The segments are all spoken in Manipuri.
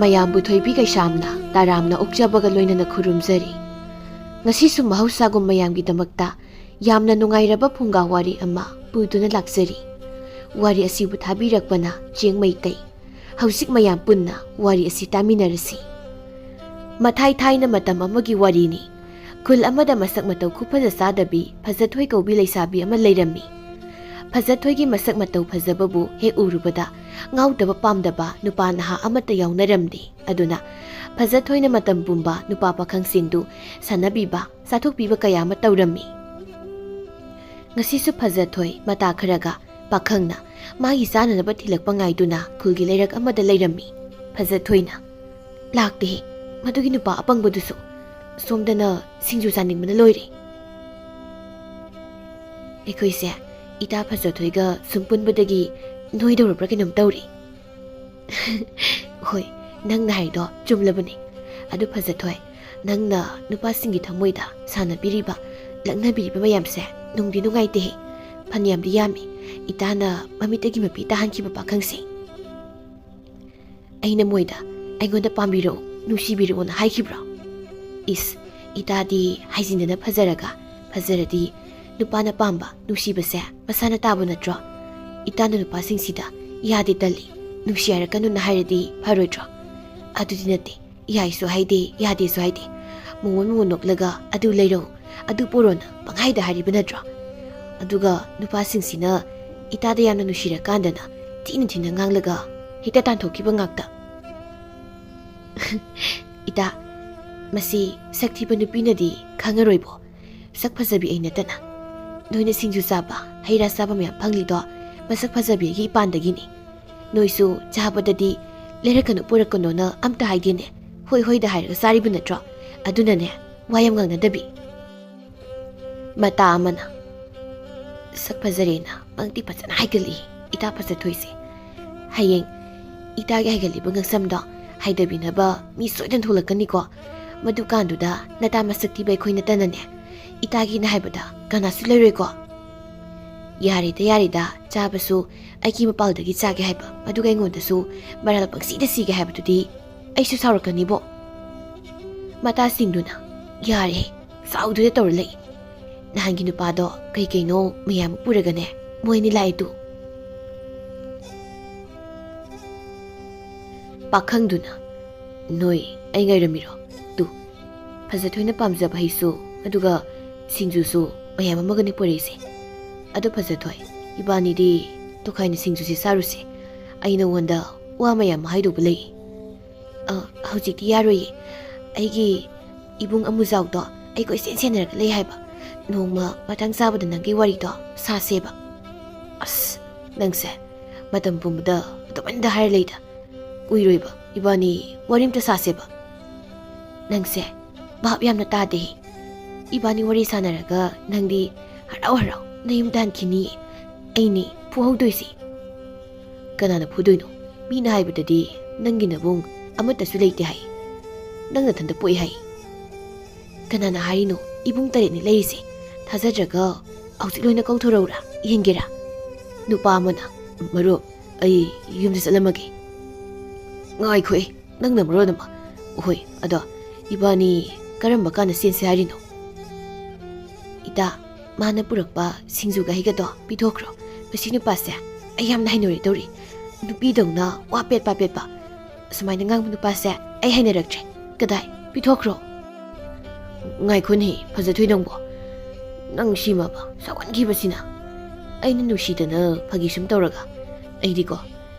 ꯃꯌꯥꯝꯕꯨ ꯊꯣꯏꯕꯤ ꯀꯩꯁꯥꯝꯅ ꯇꯥꯔꯥꯝꯅ ꯑꯣꯛꯆꯕꯒ ꯂꯣꯏꯅꯅ ꯈꯨꯔꯨꯝꯖꯔꯤ꯫ ꯉꯁꯤꯁꯨ ꯃꯍꯧꯁꯥꯒꯨꯝ ꯃꯌꯥꯝꯒꯤꯗꯃꯛꯇ ꯌꯥꯝꯅ ꯅꯨꯡꯉꯥꯏꯔꯕ ꯐꯨꯡꯒꯥ ꯋꯥꯔꯤ ꯑꯃ ꯄꯨꯗꯨꯅ ꯂꯥꯛꯆꯔꯤ꯫ ꯋꯥꯔꯤ ꯑꯁꯤꯕꯨ ꯊꯥꯕꯤꯔꯛꯄꯅ ꯆꯦꯡ ꯃꯩꯇꯩ꯫ ꯍꯧꯖꯤꯛ ꯃꯌꯥꯝ ꯄꯨꯟꯅ ꯋꯥꯔꯤ ꯑꯁꯤ ꯇꯥꯃꯤꯟꯅꯔꯁꯤ꯫ ꯃꯊꯥꯏ ꯊꯥꯏꯅ ꯃꯇꯝ ꯑꯃꯒꯤ ꯋꯥꯔꯤꯅꯤ꯫ ꯈꯨꯜ ꯑꯃꯗ ꯃꯁꯛ ꯃꯇꯧ ꯈꯨꯐꯖ ꯆꯥꯗꯕꯤ ꯐꯖꯊꯣꯏ ꯀꯧꯕꯤ ꯂꯩꯁꯥꯕꯤ ꯑꯃ ꯂꯩꯔꯝꯃꯤ꯫ ꯐꯖꯊꯣꯏꯒꯤ ꯃꯁꯛ ꯃꯇꯧ ꯐꯖꯕꯕꯨ ꯍꯦꯛ ꯎꯔꯨꯕꯗ ꯉꯥꯎꯗꯕ ꯄꯥꯝꯗꯕ ꯅꯨꯄꯥ ꯅꯍꯥ ꯑꯃꯠꯇ ꯌꯥꯎꯅꯔꯝꯗꯦ꯫ ꯑꯗꯨꯅ ꯐꯖꯊꯣꯏꯅ ꯃꯇꯝ ꯄꯨꯝꯕ ꯅꯨꯄꯥ ꯄꯥꯈꯪꯁꯤꯡꯗꯨ ꯁꯥꯟꯅꯕꯤꯕ ꯆꯥꯊꯣꯛꯄꯤꯕ ꯀꯌꯥ ꯑꯃ ꯇꯧꯔꯝꯃꯤ꯫ ꯉꯁꯤꯁꯨ ꯐꯖꯊꯣꯏ ꯃꯇꯥ ꯈꯔꯒ ꯄꯥꯈꯪꯅ ꯃꯥꯒꯤ ꯆꯥꯅꯅꯕ ꯊꯤꯜꯂꯛꯄ ꯉꯥꯏꯗꯨꯅ ꯈꯨꯜꯒꯤ ꯂꯩꯔꯛ ꯑꯃꯗ ꯂꯩꯔꯝꯃꯤ꯫ ꯐꯖꯊꯣꯏꯅ ꯂꯥꯛꯇꯦ ꯃꯗꯨꯒꯤ ꯅꯨꯄꯥ ꯑꯄꯪꯕꯗꯨꯁꯨ, ꯁꯣꯝꯗꯅ ꯁꯤꯡꯖꯨ ꯆꯥꯅꯤꯡꯕꯅ ꯂꯣꯏꯔꯦ꯫ ꯑꯩꯈꯣꯏꯁꯦ ꯏꯇꯥ ꯐꯖꯊꯣꯏꯒ ꯁꯨꯝ ꯄꯨꯟꯕꯗꯒꯤ ꯅꯣꯏꯗꯧꯔꯕ꯭ꯔꯥ ꯀꯩꯅꯣꯝ ꯇꯧꯔꯤ꯫ ꯍꯣꯏ, ꯅꯪꯅ ꯍꯥꯏꯗꯣ ꯆꯨꯝꯂꯕꯅꯤ꯫ ꯑꯗꯨ ꯐꯖꯊꯣꯏ, ꯅꯪꯅ ꯅꯨꯄꯥꯁꯤꯡꯒꯤ ꯊꯃꯣꯏꯗ ꯁꯥꯟꯅꯕꯤꯔꯤꯕ ꯂꯛꯅꯕꯤꯔꯤꯕ ꯃꯌꯥꯝꯁꯦ ꯅꯨꯡꯗꯤ ꯅꯨꯡꯉꯥꯏꯇꯦꯍꯦ꯫ ꯐꯅꯌꯥꯝꯗꯤ ꯌꯥꯝꯃꯤ ꯏꯇꯥꯅ ꯃꯃꯤꯠꯇꯒꯤ ꯃꯄꯤ ꯇꯥꯍꯟꯈꯤꯕ ꯄꯥꯈꯪꯁꯤꯡ꯫ ꯑꯩꯅ ꯃꯣꯏꯗ ꯑꯩꯉꯣꯟꯗ ꯄꯥꯝꯕꯤꯔꯛꯎ ꯅꯨꯡꯁꯤꯕꯤꯔꯛꯎꯅ ꯍꯥꯏꯈꯤꯕ꯭ꯔꯣ? ꯏꯁ, ꯏꯇꯥꯗꯤ ꯍꯥꯏꯖꯤꯟꯗꯅ ꯐꯖꯔꯒ ꯐꯖꯔꯗꯤ ꯅꯨꯄꯥꯅ ꯄꯥꯝꯕ ꯅꯨꯡꯁꯤꯕꯁꯦ ꯃꯁꯥꯅ ꯇꯥꯕ ꯅꯠꯇ꯭ꯔꯣ? ꯏꯇꯥꯅ ꯅꯨꯄꯥꯁꯤꯡꯁꯤꯗ ꯌꯥꯗꯦ ꯇꯜꯂꯤ ꯅꯨꯡꯁꯤ ꯍꯥꯏꯔꯛꯀꯅꯨꯅ ꯍꯥꯏꯔꯗꯤ ꯐꯔꯣꯏꯗ꯭ꯔꯣ? ꯑꯗꯨꯗꯤ ꯅꯠꯇꯦ, ꯌꯥꯏꯁꯨ ꯍꯥꯏꯗꯦ ꯌꯥꯗꯦꯁꯨ ꯍꯥꯏꯗꯦ꯫ ꯃꯣꯃꯣꯟ ꯃꯣꯃꯣꯟ ꯅꯣꯛꯂꯒ ꯑꯗꯨ ꯂꯩꯔꯛꯎ ꯑꯗꯨ ꯄꯣꯔꯣꯅ ꯄꯪꯍꯥꯏꯗ ꯍꯥꯏꯔꯤꯕ ꯅꯠꯇ꯭ꯔꯣ? ꯑꯗꯨꯒ ꯅꯨꯄꯥꯁꯤꯡꯁꯤꯅ ꯏꯇꯥꯗ ꯌꯥꯝꯅ ꯅꯨꯡꯁꯤꯔꯀꯥꯟꯗꯅ ꯊꯤꯅ ꯊꯤꯅ ꯉꯥꯡꯂꯒ ꯍꯦꯛꯇ ꯇꯥꯟꯊꯣꯛꯈꯤꯕ ꯉꯥꯛꯇ꯫ ꯏꯇꯥ, ꯃꯁꯤ ꯁꯛ ꯊꯤꯕ ꯅꯨꯄꯤꯅꯗꯤ ꯈꯪꯉꯔꯣꯏꯕꯣ, ꯁꯛ ꯐꯖꯕꯤ ꯑꯩ ꯅꯠꯇꯅ꯫ ꯅꯣꯏꯅ ꯁꯤꯡꯖꯨ ꯆꯥꯕ ꯍꯩ ꯔꯥ ꯆꯥꯕ ꯃꯌꯥꯝ ꯐꯪꯂꯤꯗꯣ ꯃꯁꯛ ꯐꯖꯕꯤ ꯑꯩꯒꯤ ꯏꯄꯥꯟꯗꯒꯤꯅꯤ꯫ ꯅꯣꯏꯁꯨ ꯆꯥꯕꯗꯗꯤ ꯂꯩꯔꯛꯀꯅꯨ ꯄꯨꯔꯛꯀꯅꯨꯅ ꯑꯝꯇ ꯍꯥꯏꯗꯦꯅꯦ, ꯍꯣꯏ ꯍꯣꯏꯗ ꯍꯥꯏꯔꯒ ꯆꯥꯔꯤꯕ ꯅꯠꯇ꯭ꯔꯣ? ꯑꯗꯨꯅꯅꯦ ꯋꯥ ꯌꯥꯝ ꯉꯥꯡꯅꯗꯕꯤ꯫ ꯃꯇꯥ ꯑꯃꯅ ꯁꯛ ꯐꯖꯔꯦꯅ ꯄꯪꯇꯤ ꯐꯖꯅ ꯍꯥꯏꯒꯠꯂꯤ ꯏꯇꯥ ꯐꯖꯊꯣꯏꯁꯦ꯫ ꯍꯌꯦꯡ ꯏꯇꯥꯒꯤ ꯍꯥꯏꯒꯠꯂꯤꯕ ꯉꯛꯁꯝꯗꯣ ꯍꯥꯏꯗꯕꯤꯅꯕ ꯃꯤ ꯁꯣꯏꯗꯅ ꯊꯣꯛꯂꯛꯀꯅꯤꯀꯣ꯫ ꯃꯗꯨꯀꯥꯟꯗꯨꯗ ꯅꯇꯥ ꯃꯁꯛ ꯊꯤꯕ ꯑꯩꯈꯣꯏ ꯅꯠꯇꯅꯅꯦ ꯏꯇꯥꯒꯤꯅ ꯍꯥꯏꯕꯗ ꯀꯅꯥꯁꯨ ꯂꯩꯔꯣꯏꯀꯣ꯫ ꯌꯥꯔꯦꯗ ꯆꯥꯕꯁꯨ ꯑꯩꯒꯤ ꯃꯄꯥꯜꯗꯒꯤ ꯆꯥꯒꯦ ꯍꯥꯏꯕ, ꯑꯗꯨꯒ ꯑꯩꯉꯣꯟꯗꯁꯨ ꯃꯔꯥꯜ ꯄꯪꯁꯤꯗ ꯁꯤꯒꯦ ꯍꯥꯏꯕꯗꯨꯗꯤ ꯑꯩꯁꯨ ꯁꯥꯎꯔꯛꯀꯅꯤꯕꯣ꯫ ꯃꯇꯥꯁꯤꯡꯗꯨꯅ ꯌꯥꯔꯦ ꯁꯥꯎꯗꯨꯗ ꯇꯧꯔ ꯂꯩ꯫ ꯅꯍꯥꯟꯒꯤ ꯅꯨꯄꯥꯗꯣ ꯀꯩꯅꯣ ꯃꯌꯥꯝ ꯄꯨꯔꯒꯅꯦ ꯃꯣꯏꯅꯤ ꯂꯥꯛꯏꯗꯨ꯫ ꯄꯥꯈꯪꯗꯨꯅ ꯅꯣꯏ ꯑꯩ ꯉꯥꯏꯔꯝꯃꯤꯔꯣ? ꯇꯨ ꯐꯖꯊꯣꯏꯅ ꯄꯥꯝꯖꯕ ꯍꯩꯁꯨ ꯑꯗꯨꯒ ꯁꯤꯡꯖꯨꯁꯨ ꯃꯌꯥꯝ ꯑꯃꯒꯅꯤ ꯄꯨꯔꯛꯏꯁꯦ꯫ ꯑꯗꯨ ꯐꯖꯊꯣꯏ, ꯏꯕꯥꯅꯤꯗꯤ ꯇꯣꯈꯥꯏꯅ ꯁꯤꯡꯖꯨꯁꯤ ꯆꯥꯔꯨꯁꯦ꯫ ꯑꯩ ꯅꯉꯣꯟꯗ ꯋꯥ ꯃꯌꯥꯝ ꯍꯥꯏꯗꯧꯕ ꯂꯩ꯫ ꯍꯧꯖꯤꯛꯇꯤ ꯌꯥꯔꯣꯏꯌꯦ, ꯑꯩꯒꯤ ꯏꯕꯨꯡ ꯑꯃꯨꯖꯥꯎꯗꯣ ꯑꯩ ꯀꯣꯏꯁꯦꯟ ꯁꯦꯟꯅꯔꯒ ꯂꯩ ꯍꯥꯏꯕ꯫ ꯅꯣꯡꯃ ꯃꯇꯥꯡ ꯆꯥꯕꯗ ꯅꯪꯒꯤ ꯋꯥꯔꯤꯗꯣ ꯁꯥꯁꯦꯕ꯫ ꯑꯁ, ꯅꯪꯁꯦ ꯃꯇꯝ ꯄꯨꯝꯕꯗ ꯑꯗꯨꯃꯥꯏꯅ ꯍꯥꯏꯔ ꯂꯩꯗ꯫ ꯀꯨꯏꯔꯣꯏꯕ ꯏꯕꯥꯅꯤ ꯋꯥꯔꯤ ꯑꯝꯇ ꯁꯥꯁꯦꯕ꯫ ꯅꯪꯁꯦ ꯚꯥꯞ ꯌꯥꯝꯅ ꯇꯥꯗꯦ꯫ ꯏꯕꯥꯅꯤ ꯋꯥꯔꯤ ꯁꯥꯟꯅꯔꯒ ꯅꯪꯗꯤ ꯍꯔꯥꯎ ꯍꯔꯥꯎ ꯅꯌꯨꯝꯗ ꯍꯟꯈꯤꯅꯤꯌꯦ꯫ ꯑꯩꯅꯤ ꯐꯨꯍꯧꯗꯣꯏꯁꯤ꯫ ꯀꯅꯥꯅ ꯐꯨꯗꯣꯏꯅꯣ? ꯃꯤꯅ ꯍꯥꯏꯕꯗꯗꯤ ꯅꯪꯒꯤ ꯅꯕꯨꯡ ꯑꯃꯠꯇꯁꯨ ꯂꯩꯇꯦ ꯍꯥꯏ, ꯅꯪ ꯅꯊꯟꯇ ꯄꯣꯛꯏ ꯍꯥꯏ꯫ ꯀꯅꯥꯅ ꯍꯥꯏꯔꯤꯅꯣ? ꯏꯕꯨꯡ 3ꯅꯤ ꯂꯩꯔꯤꯁꯦ꯫ ꯊꯥꯖꯗ꯭ꯔꯒ ꯍꯧꯖꯤꯛ ꯂꯣꯏꯅ ꯀꯧꯊꯣꯔꯛꯎꯔꯥ ꯌꯦꯡꯒꯦꯔꯥ? ꯅꯨꯄꯥ ꯑꯃꯅ ꯃꯔꯨꯞ ꯑꯩ ꯌꯨꯝꯗ ꯆꯠꯂꯝꯃꯒꯦ꯫ ꯉꯥꯏꯈꯣꯏ, ꯅꯪꯅ ꯃꯔꯣꯟ ꯑꯃ꯫ ꯍꯣꯏ, ꯑꯗꯣ ꯏꯕꯥꯅꯤ ꯀꯔꯝꯕ ꯀꯥꯟꯗ ꯆꯦꯟꯁꯦ ꯍꯥꯏꯔꯤꯅꯣ? ꯏꯇꯥ, ꯃꯥꯅ ꯄꯨꯔꯛꯄ ꯁꯤꯡꯖꯨꯒ ꯍꯩꯒꯗꯣ ꯄꯤꯊꯣꯛꯈ꯭ꯔꯣ꯫ ꯃꯁꯤ ꯅꯨꯄꯥꯁꯦ ꯑꯩ ꯌꯥꯝꯅ ꯍꯩꯅꯔꯣꯏꯗꯧꯔꯤ꯫ ꯅꯨꯄꯤꯗꯧꯅ ꯋꯥ ꯄꯦꯠꯄ ꯄꯦꯠꯄ ꯑꯁꯨꯃꯥꯏꯅ ꯉꯥꯡꯕ ꯅꯨꯄꯥꯁꯦ ꯑꯩ ꯍꯩꯅꯔꯛꯇ꯭ꯔꯦ꯫ ꯀꯗꯥꯏ ꯄꯤꯊꯣꯛꯈ꯭ꯔꯣ꯫ ꯉꯥꯏꯈꯣꯅꯦ ꯐꯖꯊꯣꯏ ꯅꯪꯕꯣ, ꯅꯪ ꯁꯤꯃꯕ ꯁꯥꯎꯒꯟꯈꯤꯕꯁꯤꯅ꯫ ꯑꯩꯅ ꯅꯨꯡꯁꯤꯗꯅ ꯐꯥꯒꯤ ꯁꯨꯝ ꯇꯧꯔꯒ ꯑꯩꯗꯤꯀꯣ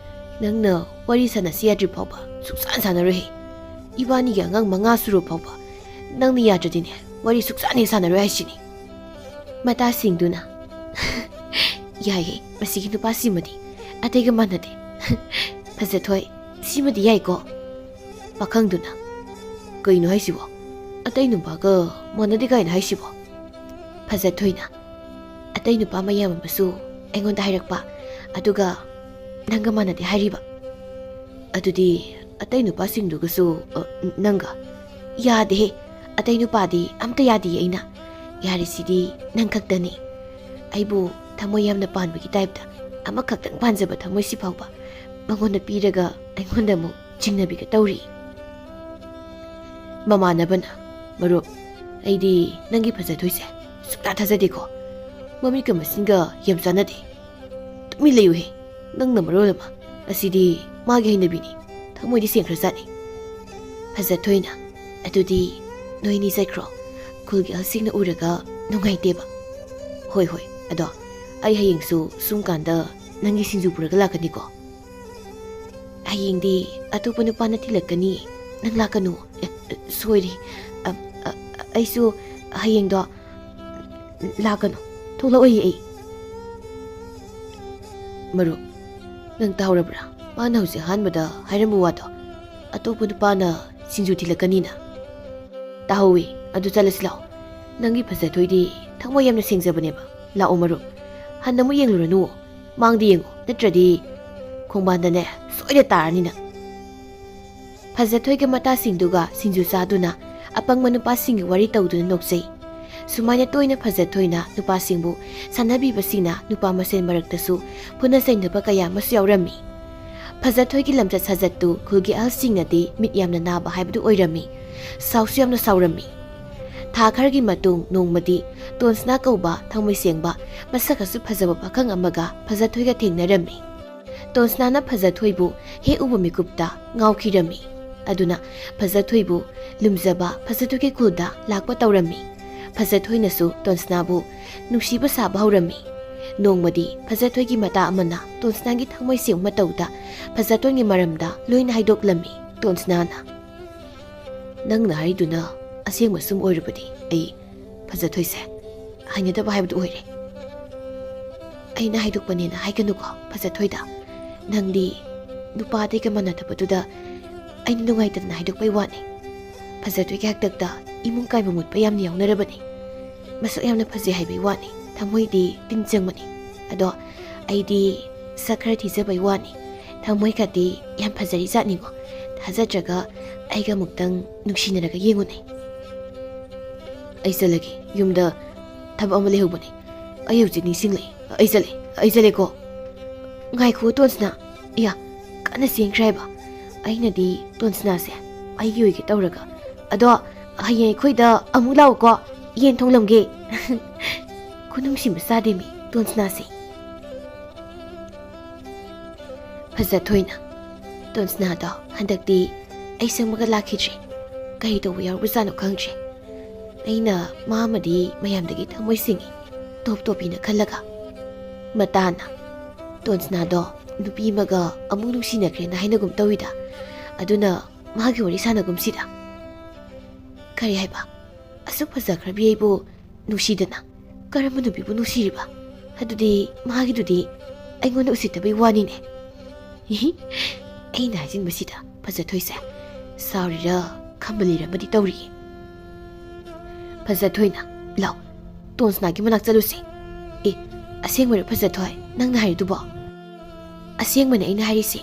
ꯅꯪꯅ ꯋꯥꯔꯤ ꯁꯥꯟꯅꯁꯤ ꯌꯥꯗ꯭ꯔꯤ ꯐꯥꯎꯕ ꯁꯨꯛꯁꯥꯟ ꯁꯥꯟꯅꯔꯣꯏꯍꯦ꯫ ꯏꯕꯥꯅꯤꯒꯤ ꯑꯉꯥꯡ 5 ꯁꯨꯔ ꯐꯥꯎꯕ ꯅꯪꯅ ꯌꯥꯗ꯭ꯔꯗꯤꯅꯦ ꯋꯥꯔꯤ ꯁꯨꯛꯁꯥꯟ ꯍꯦꯛ ꯁꯥꯟꯅꯔꯣꯏ ꯍꯥꯏꯁꯤꯅꯤ꯫ ꯃꯇꯥꯁꯤꯡꯗꯨꯅ ꯌꯥꯏꯌꯦ, ꯃꯁꯤꯒꯤ ꯅꯨꯄꯥꯁꯤꯃꯗꯤ ꯑꯇꯩꯒ ꯃꯥꯟꯅꯗꯦ꯫ ꯐꯖꯊꯣꯏ, ꯁꯤꯃꯗꯤ ꯌꯥꯏꯀꯣ꯫ ꯄꯥꯈꯪꯗꯨꯅ ꯀꯩꯅꯣ ꯍꯥꯏꯁꯤꯕꯣ? ꯑꯇꯩ ꯅꯨꯄꯥꯒ ꯃꯥꯟꯅꯗꯦ ꯀꯥꯏꯅ ꯍꯥꯏꯁꯤꯕꯣ? ꯐꯖꯊꯣꯏꯅ ꯑꯇꯩ ꯅꯨꯄꯥ ꯃꯌꯥꯝ ꯑꯃꯁꯨ ꯑꯩꯉꯣꯟꯗ ꯍꯥꯏꯔꯛꯄ, ꯑꯗꯨꯒ ꯅꯪꯒ ꯃꯥꯟꯅꯗꯦ ꯍꯥꯏꯔꯤꯕ꯫ ꯑꯗꯨꯗꯤ ꯑꯇꯩ ꯅꯨꯄꯥꯁꯤꯡꯗꯨꯒꯁꯨ ꯅꯪꯒ? ꯌꯥꯗꯦꯍꯦ, ꯑꯇꯩ ꯅꯨꯄꯥꯗꯤ ꯑꯝꯇ ꯌꯥꯗꯦ꯫ ꯑꯩꯅ ꯌꯥꯔꯤꯁꯤꯗꯤ ꯅꯪ ꯈꯛꯇꯅꯤ꯫ ꯑꯩꯕꯨ ꯊꯃꯣꯏ ꯌꯥꯝꯅ ꯄꯥꯟꯕꯒꯤ ꯇꯥꯏꯞꯇ ꯑꯃꯈꯛꯇꯪ ꯄꯥꯟꯖꯕ ꯊꯃꯣꯏꯁꯤ ꯐꯥꯎꯕ ꯃꯉꯣꯟꯗ ꯄꯤꯔꯒ ꯑꯩꯉꯣꯟꯗ ꯑꯃꯨꯛ ꯆꯤꯡꯅꯕꯤꯒ ꯇꯧꯔꯤ꯫ ꯃꯃꯥꯟꯅꯕꯅ ꯃꯔꯨꯞ ꯑꯩꯗꯤ ꯅꯪꯒꯤ ꯐꯖꯊꯣꯏꯁꯦ ꯁꯨꯛꯊꯥ ꯊꯥꯖꯗꯦꯀꯣ, ꯃꯃꯤꯠꯀ ꯃꯁꯤꯡꯒ ꯌꯥꯝ ꯆꯥꯟꯅꯗꯦ꯫ ꯇꯨꯃꯤꯟ ꯂꯩꯌꯨꯍꯦ, ꯅꯪꯅ ꯃꯔꯣꯜ ꯑꯃ, ꯑꯁꯤꯗꯤ ꯃꯥꯒꯤ ꯍꯩꯅꯕꯤꯅꯤ, ꯊꯃꯣꯏꯗꯤ ꯁꯦꯡꯈ꯭ꯔꯖꯥꯠꯅꯤ꯫ ꯐꯖꯊꯣꯏꯅ ꯑꯗꯨꯗꯤ ꯅꯣꯏꯅꯤ ꯆꯠꯈ꯭ꯔꯣ, ꯈꯨꯜꯒꯤ ꯑꯍꯜꯁꯤꯡꯅ ꯎꯔꯒ ꯅꯨꯡꯉꯥꯏꯇꯦꯕ꯫ ꯍꯣꯏ ꯍꯣꯏ, ꯑꯗꯣ ꯑꯩ ꯍꯌꯦꯡꯁꯨ ꯁꯨꯝ ꯀꯥꯟꯗ ꯅꯪꯒꯤ ꯁꯤꯡꯖꯨ ꯄꯨꯔꯒ ꯂꯥꯛꯀꯅꯤꯀꯣ? ꯍꯌꯦꯡꯗꯤ ꯑꯇꯣꯞꯄ ꯅꯨꯄꯥꯅ ꯊꯤꯜꯂꯛꯀꯅꯤ, ꯅꯪ ꯂꯥꯛꯀꯅꯨ꯫ ꯁꯣꯏꯔꯤ, ꯑꯩꯁꯨ ꯍꯌꯦꯡꯗꯣ ꯂꯥꯛꯀꯅꯨ, ꯊꯣꯛꯂꯛꯑꯣꯏꯌꯦ ꯑꯩ꯫ ꯃꯔꯨꯞ ꯅꯪ ꯇꯥꯍꯧꯔꯕ꯭ꯔꯥ? ꯃꯥꯅ ꯍꯧꯖꯤꯛ ꯑꯍꯥꯟꯕꯗ ꯍꯥꯏꯔꯝꯕ ꯋꯥꯗꯣ, ꯑꯇꯣꯞꯄ ꯅꯨꯄꯥꯅ ꯁꯤꯡꯖꯨ ꯊꯤꯜꯂꯛꯀꯅꯤꯅ꯫ ꯇꯥꯍꯧꯋꯤ, ꯑꯗꯨ ꯆꯠꯂꯁꯤ ꯂꯥꯛꯑꯣ꯫ ꯅꯪꯒꯤ ꯐꯖꯊꯣꯏꯗꯤ ꯊꯃꯣꯏ ꯌꯥꯝꯅ ꯁꯦꯡꯖꯕꯅꯦꯕ꯫ ꯂꯥꯛꯑꯣ ꯃꯔꯨꯞ, ꯍꯟꯅ ꯑꯃꯨꯛ ꯌꯦꯡꯂꯨꯔꯅꯨ, ꯃꯥꯡꯗ ꯌꯦꯡꯉꯨ, ꯅꯠꯇ꯭ꯔꯗꯤ ꯈꯣꯡꯕꯥꯟꯗꯅꯦ ꯁꯣꯏꯗ ꯇꯥꯔꯅꯤꯅ꯫ ꯐꯖꯊꯣꯏꯒ ꯃꯇꯥꯁꯤꯡꯗꯨꯒ ꯁꯤꯡꯖꯨ ꯆꯥꯗꯨꯅ ꯑꯄꯪꯕ ꯅꯨꯄꯥꯁꯤꯡꯒꯤ ꯋꯥꯔꯤ ꯇꯧꯗꯨꯅ ꯅꯣꯛꯆꯩ꯫ ꯁꯨꯃꯥꯏꯅ ꯇꯣꯏꯅ ꯐꯖꯊꯣꯏꯅ ꯅꯨꯄꯥꯁꯤꯡꯕꯨ ꯁꯥꯟꯅꯕꯤꯕꯁꯤꯡꯅ ꯅꯨꯄꯥ ꯃꯁꯦꯟ ꯃꯔꯛꯇꯁꯨ ꯐꯨꯅ ꯆꯩꯅꯕ ꯀꯌꯥ ꯑꯃꯁꯨ ꯌꯥꯎꯔꯝꯃꯤ꯫ ꯐꯖꯊꯣꯏꯒꯤ ꯂꯝꯆꯠ ꯁꯥꯖꯠꯇꯨ ꯈꯨꯜꯒꯤ ꯑꯍꯜꯁꯤꯡꯅꯗꯤ ꯃꯤꯠ ꯌꯥꯝꯅ ꯅꯥꯕ ꯍꯥꯏꯕꯗꯨ ꯑꯣꯏꯔꯝꯃꯤ, ꯁꯥꯎꯁꯨ ꯌꯥꯝꯅ ꯁꯥꯎꯔꯝꯃꯤ꯫ ꯊꯥ ꯈꯔꯒꯤ ꯃꯇꯨꯡ ꯅꯣꯡꯃꯗꯤ ꯇꯣꯟꯁꯅꯥ ꯀꯧꯕ ꯊꯃꯣꯏ ꯁꯦꯡꯕ ꯃꯁꯛꯀꯁꯨ ꯐꯖꯕ ꯄꯥꯈꯪ ꯑꯃꯒ ꯐꯖꯊꯣꯏꯒ ꯊꯦꯡꯅꯔꯝꯃꯤ꯫ ꯇꯣꯟꯁꯅꯥꯅ ꯐꯖꯊꯣꯏꯕꯨ ꯍꯦꯛ ꯎꯕ ꯃꯤꯀꯨꯞꯇ ꯉꯥꯎꯈꯤꯔꯝꯃꯤ, ꯑꯗꯨꯅ ꯐꯖꯊꯣꯏꯕꯨ ꯂꯨꯝꯖꯕ ꯐꯖꯊꯣꯏꯒꯤ ꯈꯨꯜꯗ ꯂꯥꯛꯄ ꯇꯧꯔꯝꯃꯤ꯫ ꯐꯖꯊꯣꯏꯅꯁꯨ ꯇꯣꯟꯁꯅꯥꯕꯨ ꯅꯨꯡꯁꯤꯕ ꯁꯥꯕ ꯍꯧꯔꯝꯃꯤ꯫ ꯅꯣꯡꯃꯗꯤ ꯐꯖꯊꯣꯏꯒꯤ ꯃꯇꯥ ꯑꯃꯅ ꯇꯣꯟꯁꯅꯥꯒꯤ ꯊꯃꯣꯏ ꯁꯦꯡꯕ ꯃꯇꯧꯗ ꯐꯖꯊꯣꯏꯒꯤ ꯃꯔꯝꯗ ꯂꯣꯏꯅ ꯍꯥꯏꯗꯣꯛꯂꯝꯃꯤ꯫ ꯇꯣꯟꯁꯅꯥꯅ ꯅꯪꯅ ꯍꯥꯏꯗꯨꯅ ꯑꯁꯦꯡꯕ ꯁꯨꯝ ꯑꯣꯏꯔꯕꯗꯤ ꯑꯩ ꯐꯖꯊꯣꯏꯁꯦ ꯍꯩꯅꯗꯕ ꯍꯥꯏꯕꯗꯨ ꯑꯣꯏꯔꯦ꯫ ꯑꯩꯅ ꯍꯥꯏꯗꯣꯛꯄꯅꯦꯅ ꯍꯥꯏꯒꯅꯨꯀꯣ ꯐꯖꯊꯣꯏꯗ, ꯅꯪꯗꯤ ꯅꯨꯄꯥꯗꯩꯒ ꯃꯥꯟꯅꯗꯕꯗꯨꯗ ꯑꯩꯅ ꯅꯨꯡꯉꯥꯏꯇꯗꯅ ꯍꯥꯏꯗꯣꯛꯄꯩ ꯋꯥꯅꯤ꯫ ꯐꯖꯊꯣꯏꯒꯤ ꯍꯥꯛꯇꯛꯇ ꯏꯃꯨꯡ ꯀꯥꯏꯕ ꯃꯨꯠꯄ ꯌꯥꯝꯅ ꯌꯥꯎꯅꯔꯕꯅꯤ꯫ ꯃꯁꯛ ꯌꯥꯝꯅ ꯐꯖꯩ ꯍꯥꯏꯕꯩ ꯋꯥꯅꯤ, ꯊꯃꯣꯏꯗꯤ ꯇꯤꯟ ꯆꯪꯕꯅꯤ꯫ ꯑꯗꯣ ꯑꯩꯗꯤ ꯁꯛ ꯈꯔ ꯊꯤꯖꯕꯩ ꯋꯥꯅꯤ, ꯊꯃꯣꯏꯒꯗꯤ ꯌꯥꯝ ꯐꯖꯔꯤ ꯖꯥꯠꯅꯤꯉꯣ꯫ ꯊꯥꯖꯗ꯭ꯔꯒ ꯑꯩꯒ ꯑꯃꯨꯛꯇꯪ ꯅꯨꯡꯁꯤꯅꯔꯒ ꯌꯦꯡꯉꯨꯅꯦ꯫ ꯑꯩ ꯆꯠꯂꯒꯦ, ꯌꯨꯝꯗ ꯊꯕꯛ ꯑꯃ ꯂꯩꯍꯧꯕꯅꯤ꯫ ꯑꯩ ꯍꯧꯖꯤꯛ ꯅꯤꯡꯁꯤꯡꯂꯛꯏ, ꯑꯩ ꯆꯠꯂꯦꯀꯣ꯫ ꯉꯥꯏꯈꯣ ꯇꯣꯟꯁꯅꯥ, ꯏꯌꯥ ꯀꯟꯅ ꯆꯦꯟꯈ꯭ꯔꯦ ꯍꯥꯏꯕ꯫ ꯑꯩꯅꯗꯤ ꯇꯣꯟꯁꯅꯥꯁꯦ ꯑꯩꯒꯤ ꯑꯣꯏꯒꯦ ꯇꯧꯔꯒ, ꯑꯗꯣ ꯍꯌꯦꯡ ꯑꯩꯈꯣꯏꯗ ꯑꯃꯨꯛ ꯂꯥꯛꯎꯀꯣ, ꯌꯦꯟ ꯊꯣꯡꯂꯝꯒꯦ꯫ ꯈꯨꯅꯨꯡꯁꯤ ꯃꯆꯥꯗꯦꯃꯤ ꯇꯣꯟꯁꯅꯥꯁꯦ꯫ ꯐꯖꯊꯣꯏꯅ ꯇꯣꯟꯁꯅꯥꯗꯣ ꯍꯟꯗꯛꯇꯤ ꯑꯩ ꯆꯪꯕꯒ ꯂꯥꯛꯈꯤꯗ꯭ꯔꯦ, ꯀꯔꯤ ꯇꯧꯕ ꯌꯥꯎꯔꯕꯖꯥꯠꯅꯣ ꯈꯪꯗ꯭ꯔꯦ꯫ ꯑꯩꯅ ꯃꯥ ꯑꯃꯗꯤ ꯃꯌꯥꯝꯗꯒꯤ ꯊꯃꯣꯏ ꯁꯦꯡꯉꯤ, ꯇꯣꯞ ꯇꯣꯞꯄꯤꯅ ꯈꯜꯂꯒ꯫ ꯃꯇꯥꯅ ꯇꯣꯟꯁꯅꯥꯗꯣ ꯅꯨꯄꯤ ꯑꯃꯒ ꯑꯃꯨꯛ ꯅꯨꯡꯁꯤꯅꯈ꯭ꯔꯦꯅ ꯍꯥꯏꯅꯒꯨꯝ ꯇꯧꯏꯗ, ꯑꯗꯨꯅ ꯃꯥꯒꯤ ꯋꯥꯔꯤ ꯁꯥꯟꯅꯒꯨꯝꯁꯤꯗ꯫ ꯀꯔꯤ ꯍꯥꯏꯕ? ꯑꯁꯨꯛ ꯐꯖꯈ꯭ꯔꯕꯤ ꯑꯩꯕꯨ ꯅꯨꯡꯁꯤꯗꯅ ꯀꯔꯝꯕ ꯅꯨꯄꯤꯕꯨ ꯅꯨꯡꯁꯤꯔꯤꯕ? ꯑꯗꯨꯗꯤ ꯃꯥꯒꯤꯗꯨꯗꯤ ꯑꯩꯉꯣꯟꯗ ꯎꯁꯤꯠꯇꯕꯩ ꯋꯥꯅꯤꯅꯦ꯫ ꯑꯩꯅ ꯍꯥꯏꯖꯤꯟꯕꯁꯤꯗ ꯐꯖꯊꯣꯏꯁꯦ ꯁꯥꯎꯔꯤꯔ ꯈꯝꯕ ꯂꯤꯔꯝꯃꯗꯤ ꯇꯧꯔꯤꯌꯦ꯫ ꯐꯖꯊꯣꯏꯅ ꯂꯥꯎ, ꯇꯣꯟꯁꯅꯥꯒꯤ ꯃꯅꯥꯛ ꯆꯠꯂꯨꯁꯤ꯫ ꯑꯁꯦꯡꯕꯔ ꯐꯖꯊꯣꯏ ꯅꯪꯅ ꯍꯥꯏꯔꯤꯗꯨꯕꯣ? ꯑꯁꯦꯡꯕꯅꯦ ꯑꯩꯅ ꯍꯥꯏꯔꯤꯁꯤ꯫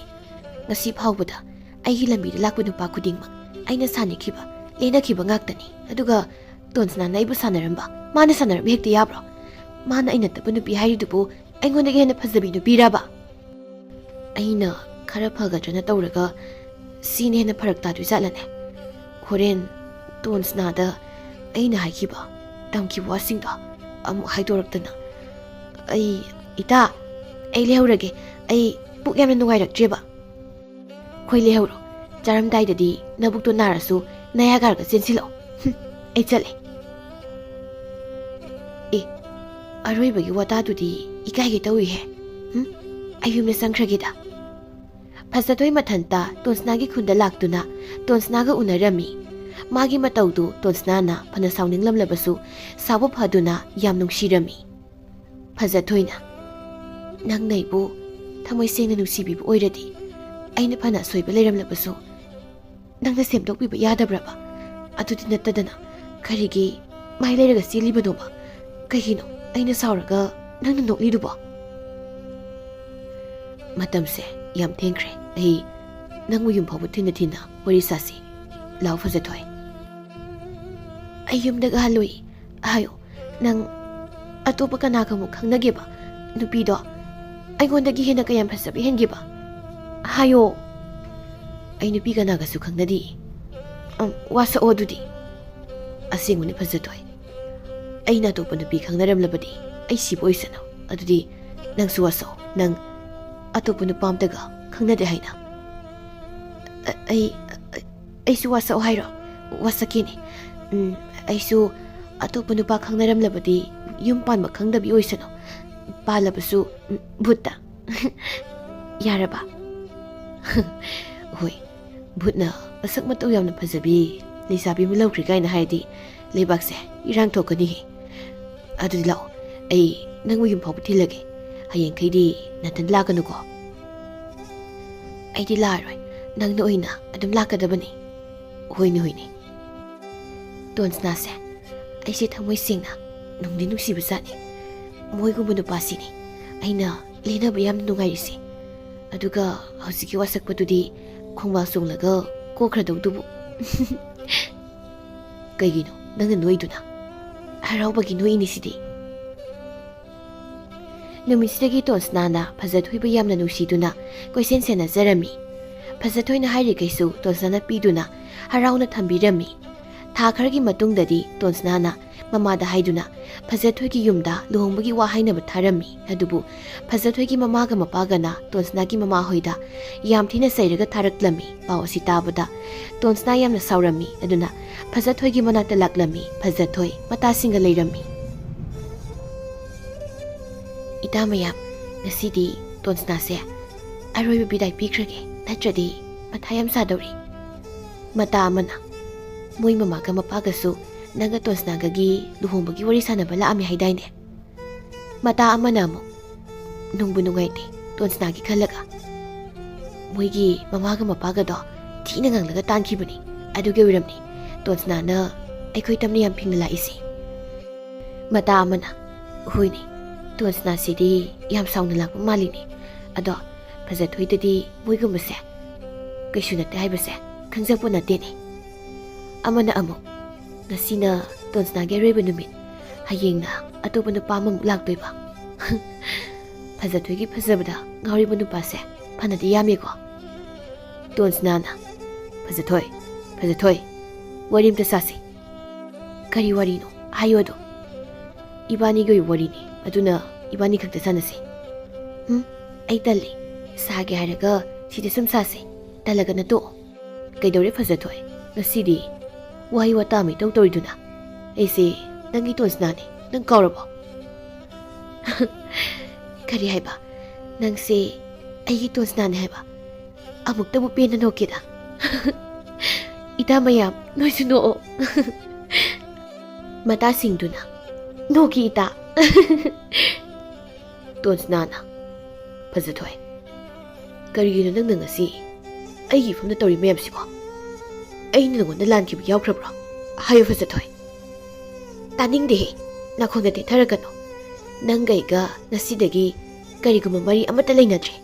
ꯉꯁꯤ ꯐꯥꯎꯕꯗ ꯑꯩꯒꯤ ꯂꯝꯕꯤꯗ ꯂꯥꯛꯄ ꯅꯨꯄꯥ ꯈꯨꯗꯤꯡꯃꯛ ꯑꯩꯅ ꯁꯥꯟꯅꯈꯤꯕ, ꯂꯦꯟꯅꯈꯤꯕ ꯉꯥꯛꯇꯅꯤ꯫ ꯑꯗꯨꯒ ꯇꯣꯟꯁꯅꯥꯅ ꯑꯩꯕꯨ ꯁꯥꯟꯅꯔꯝꯕ, ꯃꯥꯅ ꯁꯥꯟꯅꯔꯝꯕ ꯍꯦꯛꯇ ꯌꯥꯕ꯭ꯔꯣ? ꯃꯥꯅ ꯑꯩ ꯅꯠꯇꯕ ꯅꯨꯄꯤ ꯍꯥꯏꯔꯤꯗꯨꯕꯨ ꯑꯩꯉꯣꯟꯗꯒꯤ ꯍꯦꯟꯅ ꯐꯖꯕꯤ ꯅꯨꯄꯤꯔꯕ? ꯑꯩꯅ ꯈꯔ ꯐꯒꯗ꯭ꯔꯅ ꯇꯧꯔꯒ ꯁꯤꯅ ꯍꯦꯟꯅ ꯐꯔꯛ ꯇꯥꯗꯣꯏꯖꯥꯠꯂꯅꯦ? ꯍꯣꯔꯦꯟ ꯇꯣꯟꯁꯅꯥꯗ ꯑꯩꯅ ꯍꯥꯏꯈꯤꯕ ꯇꯝꯈꯤꯕ ꯋꯥꯁꯤꯡꯗꯣ ꯑꯃꯨꯛ ꯍꯥꯏꯗꯣꯔꯛꯇꯅ ꯏꯇꯥ, ꯑꯩ ꯂꯩꯍꯧꯔꯒꯦ, ꯑꯩ ꯄꯨꯛ ꯌꯥꯝꯅ ꯅꯨꯡꯉꯥꯏꯔꯛꯇ꯭ꯔꯦꯕ꯫ ꯈꯣꯏ ꯂꯩꯍꯧꯔꯣ, ꯆꯥꯔꯝꯗꯥꯏꯗꯗꯤ ꯅꯕꯨꯛꯇꯣ ꯅꯥꯔꯁꯨ ꯅꯌꯥ ꯀꯥꯔꯒ ꯆꯦꯟꯁꯤꯜꯂꯛꯑꯣ꯫ ꯑꯩ ꯆꯠꯂꯦ꯫ ꯑꯔꯣꯏꯕꯒꯤ ꯋꯥꯇꯥꯗꯨꯗꯤ ꯏꯀꯥꯏꯒꯦ ꯇꯧꯏꯍꯦ꯫ ꯑꯩ ꯌꯨꯝꯗ ꯆꯪꯈ꯭ꯔꯒꯦꯗ꯫ ꯐꯖꯊꯣꯏ ꯃꯊꯟꯇ ꯇꯣꯟꯁꯅꯥꯒꯤ ꯈꯨꯟꯗ ꯂꯥꯛꯇꯨꯅ ꯇꯣꯟꯁꯅꯥꯒ ꯎꯅꯔꯝꯃꯤ꯫ ꯃꯥꯒꯤ ꯃꯇꯧꯗꯨ ꯇꯣꯟꯁꯅꯥꯅ ꯐꯅ ꯁꯥꯎꯅꯤꯡꯂꯝꯂꯕꯁꯨ ꯁꯥꯎꯕ ꯐꯗꯨꯅ ꯌꯥꯝ ꯅꯨꯡꯁꯤꯔꯝꯃꯤ꯫ ꯐꯖꯊꯣꯏꯅ ꯅꯪꯅ ꯑꯩꯕꯨ ꯊꯃꯣꯏ ꯁꯦꯡꯅ ꯅꯨꯡꯁꯤꯕꯤꯕ ꯑꯣꯏꯔꯗꯤ ꯑꯩꯅ ꯐꯅ ꯑꯁꯣꯏꯕ ꯂꯩꯔꯝꯂꯕꯁꯨ ꯅꯪꯅ ꯁꯦꯝꯗꯣꯛꯄꯤꯕ ꯌꯥꯗꯕ꯭ꯔꯕ? ꯑꯗꯨꯗꯤ ꯅꯠꯇꯗꯅ ꯀꯔꯤꯒꯤ ꯃꯥꯏ ꯂꯩꯔꯒ ꯆꯦꯜꯂꯤꯕꯅꯣꯕ? ꯀꯩꯒꯤꯅꯣ ꯑꯩꯅ ꯁꯥꯎꯔꯒ ꯅꯪꯅ ꯅꯣꯛꯂꯤꯗꯨꯕꯣ? ꯃꯇꯝꯁꯦ ꯌꯥꯝ ꯊꯦꯡꯈ꯭ꯔꯦ, ꯑꯩ ꯅꯪꯕꯨ ꯌꯨꯝ ꯐꯥꯎꯕ ꯊꯤꯟꯅ ꯋꯥꯔꯤ ꯁꯥꯁꯤ꯫ ꯂꯥꯎ ꯐꯖꯊꯣꯏ꯫ ꯑꯩ ꯌꯨꯝꯗꯒ ꯍꯜꯂꯨꯏ ꯍꯥꯏꯌꯣ꯫ ꯅꯪ ꯑꯇꯣꯞꯄ ꯀꯅꯥꯒ ꯑꯃꯨꯛ ꯈꯪꯅꯒꯦꯕ? ꯅꯨꯄꯤꯗꯣ ꯑꯩꯉꯣꯟꯗꯒꯤ ꯍꯦꯟꯅ ꯀꯌꯥꯝ ꯐꯖꯕ ꯍꯦꯟꯒꯦꯕ? ꯍꯥꯏꯌꯣ꯫ ꯑꯩ ꯅꯨꯄꯤ ꯀꯅꯥꯒꯁꯨ ꯈꯪꯅꯗꯤ ꯋꯥꯁꯛꯑꯣ ꯑꯗꯨꯗꯤ ꯑꯁꯦꯡꯕꯅꯤ ꯐꯖꯊꯣꯏ ꯑꯩꯅ ꯑꯇꯣꯞꯄ ꯅꯨꯄꯤ ꯈꯪꯅꯔꯝꯂꯕꯗꯤ ꯑꯩ ꯁꯤꯕ ꯑꯣꯏꯁꯅꯨ ꯑꯗꯨꯗꯤ ꯅꯪꯁꯨ ꯋꯥꯁꯛꯑꯣ ꯅꯪ ꯑꯇꯣꯞꯄ ꯅꯨꯄꯥ ꯑꯝꯇꯒ ꯈꯪꯅꯗꯦ ꯍꯥꯏꯅ ꯑꯩꯁꯨ ꯋꯥꯁꯛꯑꯣ ꯍꯥꯏꯔꯣ ꯋꯥꯁꯛꯀꯦꯅꯦ ꯑꯩꯁꯨ ꯑꯇꯣꯞꯄ ꯅꯨꯄꯥ ꯈꯪꯅꯔꯝꯂꯕꯗꯤ ꯌꯨꯝ ꯄꯥꯟꯕ ꯈꯪꯗꯕꯤ ꯑꯣꯏꯁꯅꯨ ꯄꯥꯜꯂꯕꯁꯨ ꯚꯨꯠꯇ ꯌꯥꯔꯕ ꯍꯣꯏ ꯚꯨꯠꯅ ꯃꯁꯛ ꯃꯇꯧ ꯌꯥꯝꯅ ꯐꯖꯕꯤ ꯂꯩꯁꯥꯕꯤ ꯑꯃ ꯂꯧꯈ꯭ꯔꯦ ꯀꯥꯏꯅ ꯍꯥꯏꯔꯗꯤ ꯂꯩꯕꯥꯛꯁꯦ ꯏꯔꯥꯡ ꯊꯣꯛꯀꯅꯤ ꯑꯗꯨꯗꯤ ꯂꯥꯛꯑꯣ ꯑꯩ ꯅꯪꯕꯨ ꯌꯨꯝ ꯐꯥꯎꯕ ꯊꯤꯜꯂꯒꯦ ꯍꯌꯦꯡꯈꯩꯗꯤ ꯅꯊꯟ ꯂꯥꯛꯀꯅꯨꯀꯣ ꯑꯩꯗꯤ ꯂꯥꯛꯑꯔꯣꯏ ꯅꯪꯅ ꯑꯣꯏꯅ ꯑꯗꯨꯝ ꯂꯥꯛꯀꯗꯕꯅꯤ ꯍꯣꯏꯅꯦ ꯇꯣꯟꯁꯅꯥꯁꯦ ꯑꯩꯁꯦ ꯊꯃꯣꯏ ꯁꯦꯡꯅ ꯅꯨꯡꯗꯤ ꯅꯨꯡꯁꯤꯕ ꯖꯥꯠꯅꯤ ꯃꯣꯏꯒꯨꯝꯕ ꯅꯨꯄꯥꯁꯤꯅꯤ ꯑꯩꯅ ꯂꯦꯟꯅꯕ ꯌꯥꯝꯅ ꯅꯨꯡꯉꯥꯏꯔꯤꯁꯤ ꯑꯗꯨꯒ ꯍꯧꯖꯤꯛꯀꯤ ꯋꯥꯁꯛꯄꯗꯨꯗꯤ ꯈꯣꯡꯕꯥꯜ ꯆꯣꯡꯂꯒ ꯀꯣꯛꯈ꯭ꯔꯗꯧꯗꯨꯕꯨ ꯀꯩꯒꯤꯅꯣ ꯅꯪꯅ ꯅꯣꯏꯗꯨꯅ ꯍꯔꯥꯎꯕꯒꯤ ꯅꯣꯏꯅꯤ ꯁꯤꯗꯤ ꯅꯨꯃꯤꯠꯁꯤꯗꯒꯤ ꯇꯣꯟꯁꯅꯥꯅ ꯐꯖꯊꯣꯏꯕꯨ ꯌꯥꯝꯅ ꯅꯨꯡꯁꯤꯗꯨꯅ ꯀꯣꯏꯁꯦꯟ ꯁꯦꯟꯅꯖꯔꯝꯃꯤ ꯐꯖꯊꯣꯏꯅ ꯍꯥꯏꯔꯤꯈꯩꯁꯨ ꯇꯣꯟꯁꯅꯥꯅ ꯄꯤꯗꯨꯅ ꯍꯔꯥꯎꯅ ꯊꯝꯕꯤꯔꯝꯃꯤ ꯊꯥ ꯈꯔꯒꯤ ꯃꯇꯨꯡꯗꯗꯤ ꯇꯣꯟꯁꯅꯥꯅ ꯃꯃꯥꯗ ꯍꯥꯏꯗꯨꯅ ꯐꯖꯊꯣꯏꯒꯤ ꯌꯨꯝꯗ ꯂꯨꯍꯣꯡꯕꯒꯤ ꯋꯥ ꯍꯥꯏꯅꯕ ꯊꯥꯔꯝꯃꯤ ꯑꯗꯨꯕꯨ ꯐꯖꯊꯣꯏꯒꯤ ꯃꯃꯥꯒ ꯃꯄꯥꯒꯅ ꯇꯣꯟꯁꯅꯥꯒꯤ ꯃꯃꯥꯍꯣꯏꯗ ꯌꯥꯝ ꯊꯤꯅ ꯆꯩꯔꯒ ꯊꯥꯔꯛꯂꯝꯃꯤ ꯄꯥꯎ ꯑꯁꯤ ꯇꯥꯕꯗ ꯇꯣꯟꯁꯅꯥ ꯌꯥꯝꯅ ꯁꯥꯎꯔꯝꯃꯤ ꯑꯗꯨꯅ ꯐꯖꯊꯣꯏꯒꯤ ꯃꯅꯥꯛꯇ ꯂꯥꯛꯂꯝꯃꯤ ꯐꯖꯊꯣꯏ ꯃꯇꯥꯁꯤꯡꯒ ꯂꯩꯔꯝꯃꯤ ꯏꯇꯥ ꯃꯌꯥꯝ ꯉꯁꯤꯗꯤ ꯇꯣꯟꯁꯅꯥꯁꯦ ꯑꯔꯣꯏꯕ ꯕꯤꯗꯥꯏ ꯄꯤꯈ꯭ꯔꯒꯦ ꯅꯠꯇ꯭ꯔꯗꯤ ꯃꯊꯥ ꯌꯥꯝ ꯁꯥꯗꯧꯔꯤ ꯃꯇꯥ ꯑꯃꯅ ꯃꯣꯏ ꯃꯃꯥꯒ ꯃꯄꯥꯒꯁꯨ ꯅꯪꯒ ꯇꯣꯟꯁꯅꯥꯒꯒꯤ ꯂꯨꯍꯣꯡꯕꯒꯤ ꯋꯥꯔꯤ ꯁꯥꯟꯅꯕ ꯂꯥꯛꯑꯝꯃꯤ ꯍꯥꯏꯗꯥꯏꯅꯦ ꯃꯇꯥ ꯑꯃꯅ ꯑꯃꯨꯛ ꯅꯨꯡꯕꯨ ꯅꯨꯡꯉꯥꯏꯇꯦ ꯇꯣꯟꯁꯅꯥꯒꯤ ꯈꯜꯂꯒ ꯃꯣꯏꯒꯤ ꯃꯃꯥꯒ ꯃꯄꯥꯒꯗꯣ ꯊꯤꯅ ꯉꯥꯡꯂꯒ ꯇꯥꯟꯈꯤꯕꯅꯤ ꯑꯗꯨꯒꯤ ꯑꯣꯏꯔꯝꯅꯤ ꯇꯣꯟꯁꯅꯥꯅ ꯑꯩꯈꯣꯏ ꯇꯝꯅ ꯌꯥꯝ ꯐꯤꯡꯅ ꯂꯥꯛꯏꯁꯤ ꯃꯇꯥ ꯑꯃꯅ ꯍꯣꯏꯅꯦ ꯇꯣꯟꯁꯅꯥꯁꯤꯗꯤ ꯌꯥꯝ ꯁꯥꯎꯅ ꯂꯥꯛꯄ ꯃꯥꯜꯂꯤꯅꯤ ꯑꯗꯣ ꯐꯖꯊꯣꯏꯗꯗꯤ ꯃꯣꯏꯒꯨꯝꯕꯁꯦ ꯀꯩꯁꯨ ꯅꯠꯇꯦ ꯍꯥꯏꯕꯁꯦ ꯈꯪꯖꯄꯣ ꯅꯠꯇꯦꯅꯦ ꯑꯃꯅ ꯑꯃꯨꯛ ꯉꯁꯤꯅ ꯇꯣꯟꯁꯅꯥꯒꯤ ꯑꯔꯣꯏꯕ ꯅꯨꯃꯤꯠ ꯍꯌꯦꯡꯅ ꯑꯇꯣꯞꯄ ꯅꯨꯄꯥ ꯑꯃꯃꯨꯛ ꯂꯥꯛꯇꯣꯏꯕ ꯐꯖꯊꯣꯏꯒꯤ ꯐꯖꯕꯗ ꯉꯥꯎꯔꯤꯕ ꯅꯨꯄꯥꯁꯦ ꯐꯅꯗꯤ ꯌꯥꯝꯃꯦꯀꯣ ꯇꯣꯟꯁꯅꯥꯅ ꯐꯖꯊꯣꯏ ꯋꯥꯔꯤ ꯑꯝꯇ ꯁꯥꯁꯤ ꯀꯔꯤ ꯋꯥꯔꯤꯅꯣ ꯍꯥꯏꯌꯣ ꯑꯗꯣ ꯏꯕꯥꯅꯤꯒꯤ ꯑꯣꯏꯕ ꯋꯥꯔꯤꯅꯤ ꯑꯗꯨꯅ ꯏꯕꯥꯅꯤ ꯈꯛꯇ ꯁꯥꯟꯅꯁꯤ ꯑꯩ ꯇꯜꯂꯤ ꯁꯥꯒꯦ ꯍꯥꯏꯔꯒ ꯁꯤꯗ ꯁꯨꯝ ꯁꯥꯁꯤ ꯇꯜꯂꯒꯅ ꯇꯣꯛꯑꯣ ꯀꯩꯗꯧꯔꯦ ꯐꯖꯊꯣꯏ ꯉꯁꯤꯗꯤ ꯋꯥꯍꯩ ꯋꯥꯇꯥ ꯑꯃ ꯏꯇꯧ ꯇꯧꯔꯤꯗꯨꯅ ꯑꯩꯁꯦ ꯅꯪꯒꯤ ꯇꯣꯟꯁꯅꯥꯅꯤ ꯅꯪ ꯀꯥꯎꯔꯕꯣ ꯀꯔꯤ ꯍꯥꯏꯕ ꯅꯪꯁꯦ ꯑꯩꯒꯤ ꯇꯣꯟꯁꯅꯥꯅꯤ ꯍꯥꯏꯕ ꯑꯃꯨꯛꯇꯕꯨ ꯄꯦꯟꯅ ꯅꯣꯛꯀꯦꯗ ꯏꯇꯥ ꯃꯌꯥꯝ ꯅꯣꯏꯁꯨ ꯅꯣꯛꯑꯣ ꯃꯇꯥꯁꯤꯡꯗꯨꯅ ꯅꯣꯛꯀꯤ ꯏꯇꯥ ꯇꯣꯟꯁꯅꯥꯅ ꯐꯖꯊꯣꯏ ꯀꯔꯤꯒꯤꯅꯣ ꯅꯪꯅ ꯉꯁꯤ ꯑꯩꯒꯤ ꯏꯐꯝꯗ ꯇꯧꯔꯤ ꯃꯌꯥꯝꯁꯤꯕꯣ ꯑꯩꯅ ꯅꯉꯣꯟꯗ ꯂꯥꯟꯈꯤꯕ ꯌꯥꯎꯈ꯭ꯔꯕ꯭ꯔꯣ ꯍꯥꯏꯌꯣ ꯐꯖꯊꯣꯏ ꯇꯥꯅꯤꯡꯗꯦꯍꯦ ꯅꯥꯈꯣꯡꯗ ꯇꯦꯊꯔꯛꯀꯅꯨ ꯅꯪꯒ ꯑꯩꯒ ꯉꯁꯤꯗꯒꯤ ꯀꯔꯤꯒꯨꯝꯕ ꯃꯔꯤ ꯑꯃꯠꯇ ꯂꯩꯅꯗ꯭ꯔꯦ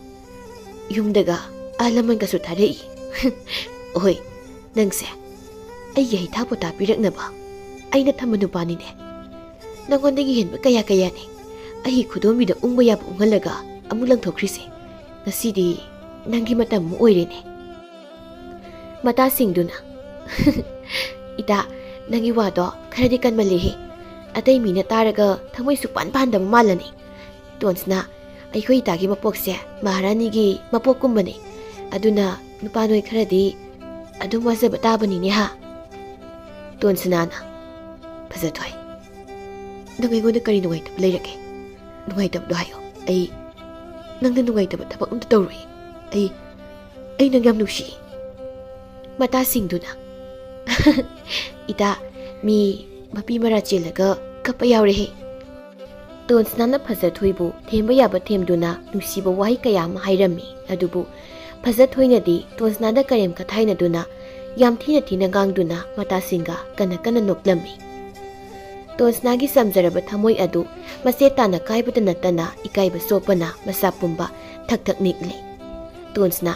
ꯌꯨꯝꯗꯒ ꯑꯍꯜ ꯂꯃꯟꯒꯁꯨ ꯊꯥꯔꯛꯏ ꯍꯣꯏ ꯅꯪꯁꯦ ꯑꯩꯒꯤ ꯍꯩꯊꯥ ꯄꯣꯊꯥ ꯄꯤꯔꯛꯅꯕ ꯑꯩꯅ ꯊꯝꯕ ꯅꯨꯄꯥꯅꯤꯅꯦ ꯅꯪꯉꯣꯟꯗꯒꯤ ꯍꯦꯟꯕ ꯀꯌꯥꯅꯤ ꯑꯩꯒꯤ ꯈꯨꯗꯣꯝꯕꯤꯗ ꯎꯪꯕ ꯌꯥꯕ ꯎꯪꯍꯜꯂꯒ ꯑꯃꯨꯛ ꯂꯪꯊꯣꯛꯈ꯭ꯔꯤꯁꯦ ꯉꯁꯤꯗꯤ ꯅꯪꯒꯤ ꯃꯇꯝ ꯑꯃ ꯑꯣꯏꯔꯦꯅꯦ ꯃꯇꯥꯁꯤꯡꯗꯨꯅ ꯏꯇꯥ ꯅꯪꯒꯤ ꯋꯥꯗꯣ ꯈꯔꯗꯤ ꯀꯟꯃꯜꯂꯦꯍꯦ ꯑꯇꯩ ꯃꯤꯅ ꯇꯥꯔꯒ ꯊꯃꯣꯏ ꯁꯨꯛꯄꯥꯟ ꯄꯥꯟꯗꯕ ꯃꯥꯜꯂꯅꯤ ꯇꯣꯟꯁꯅꯥ ꯑꯩꯈꯣꯏ ꯏꯇꯥꯒꯤ ꯃꯄꯣꯛꯁꯦ ꯃꯍꯥꯔꯥꯅꯤꯒꯤ ꯃꯄꯣꯛꯀꯨꯝꯕꯅꯤ ꯑꯗꯨꯅ ꯅꯨꯄꯥ ꯅꯣꯏ ꯈꯔꯗꯤ ꯑꯗꯨꯝ ꯋꯥꯖꯕ ꯇꯥꯕꯅꯤꯅꯦ ꯍꯥ ꯇꯣꯟꯁꯅꯥꯅ ꯐꯖꯊꯣꯏ ꯅꯪ ꯑꯩꯉꯣꯟꯗ ꯀꯔꯤ ꯅꯨꯡꯉꯥꯏꯇꯕ ꯂꯩꯔꯒꯦ ꯅꯨꯡꯉꯥꯏꯇꯕꯗꯣ ꯍꯥꯏꯌꯣ ꯑꯩ ꯅꯪꯅ ꯅꯨꯡꯉꯥꯏꯇꯕ ꯊꯕꯛ ꯑꯝꯇ ꯇꯧꯔꯣꯏ ꯑꯩ ꯅꯪ ꯌꯥꯝ ꯅꯨꯡꯁꯤ ꯃꯇꯥꯁꯤꯡꯗꯨꯅ ꯏꯇꯥ ꯃꯤ ꯃꯄꯤ ꯃꯔꯥ ꯆꯦꯜꯂꯒ ꯀꯞꯄ ꯌꯥꯎꯔꯦꯍꯦ ꯇꯣꯟꯁꯅꯥꯅ ꯐꯖꯊꯣꯏꯕꯨ ꯊꯦꯝꯕ ꯌꯥꯕ ꯊꯦꯝꯗꯨꯅ ꯅꯨꯡꯁꯤꯕ ꯋꯥꯍꯩ ꯀꯌꯥ ꯑꯃ ꯍꯥꯏꯔꯝꯃꯤ ꯑꯗꯨꯕꯨ ꯐꯖꯊꯣꯏꯅꯗꯤ ꯇꯣꯟꯁꯅꯥꯗ ꯀꯔꯦꯝ ꯀꯊꯥꯏꯅꯗꯨꯅ ꯌꯥꯝ ꯊꯤꯅ ꯉꯥꯡꯗꯨꯅ ꯃꯇꯥꯁꯤꯡꯒ ꯀꯟꯅ ꯅꯣꯛꯂꯝꯃꯤ ꯇꯣꯟꯁꯅꯥꯒꯤ ꯆꯝꯖꯔꯕ ꯊꯃꯣꯏ ꯑꯗꯨ ꯃꯆꯦꯠ ꯇꯥꯅ ꯀꯥꯏꯕꯇ ꯅꯠꯇꯅ ꯏꯀꯥꯏꯕ ꯆꯣꯞꯄꯅ ꯃꯁꯥ ꯄꯨꯝꯕ ꯊꯛ ꯅꯤꯛꯂꯤ ꯇꯣꯟꯁꯅꯥ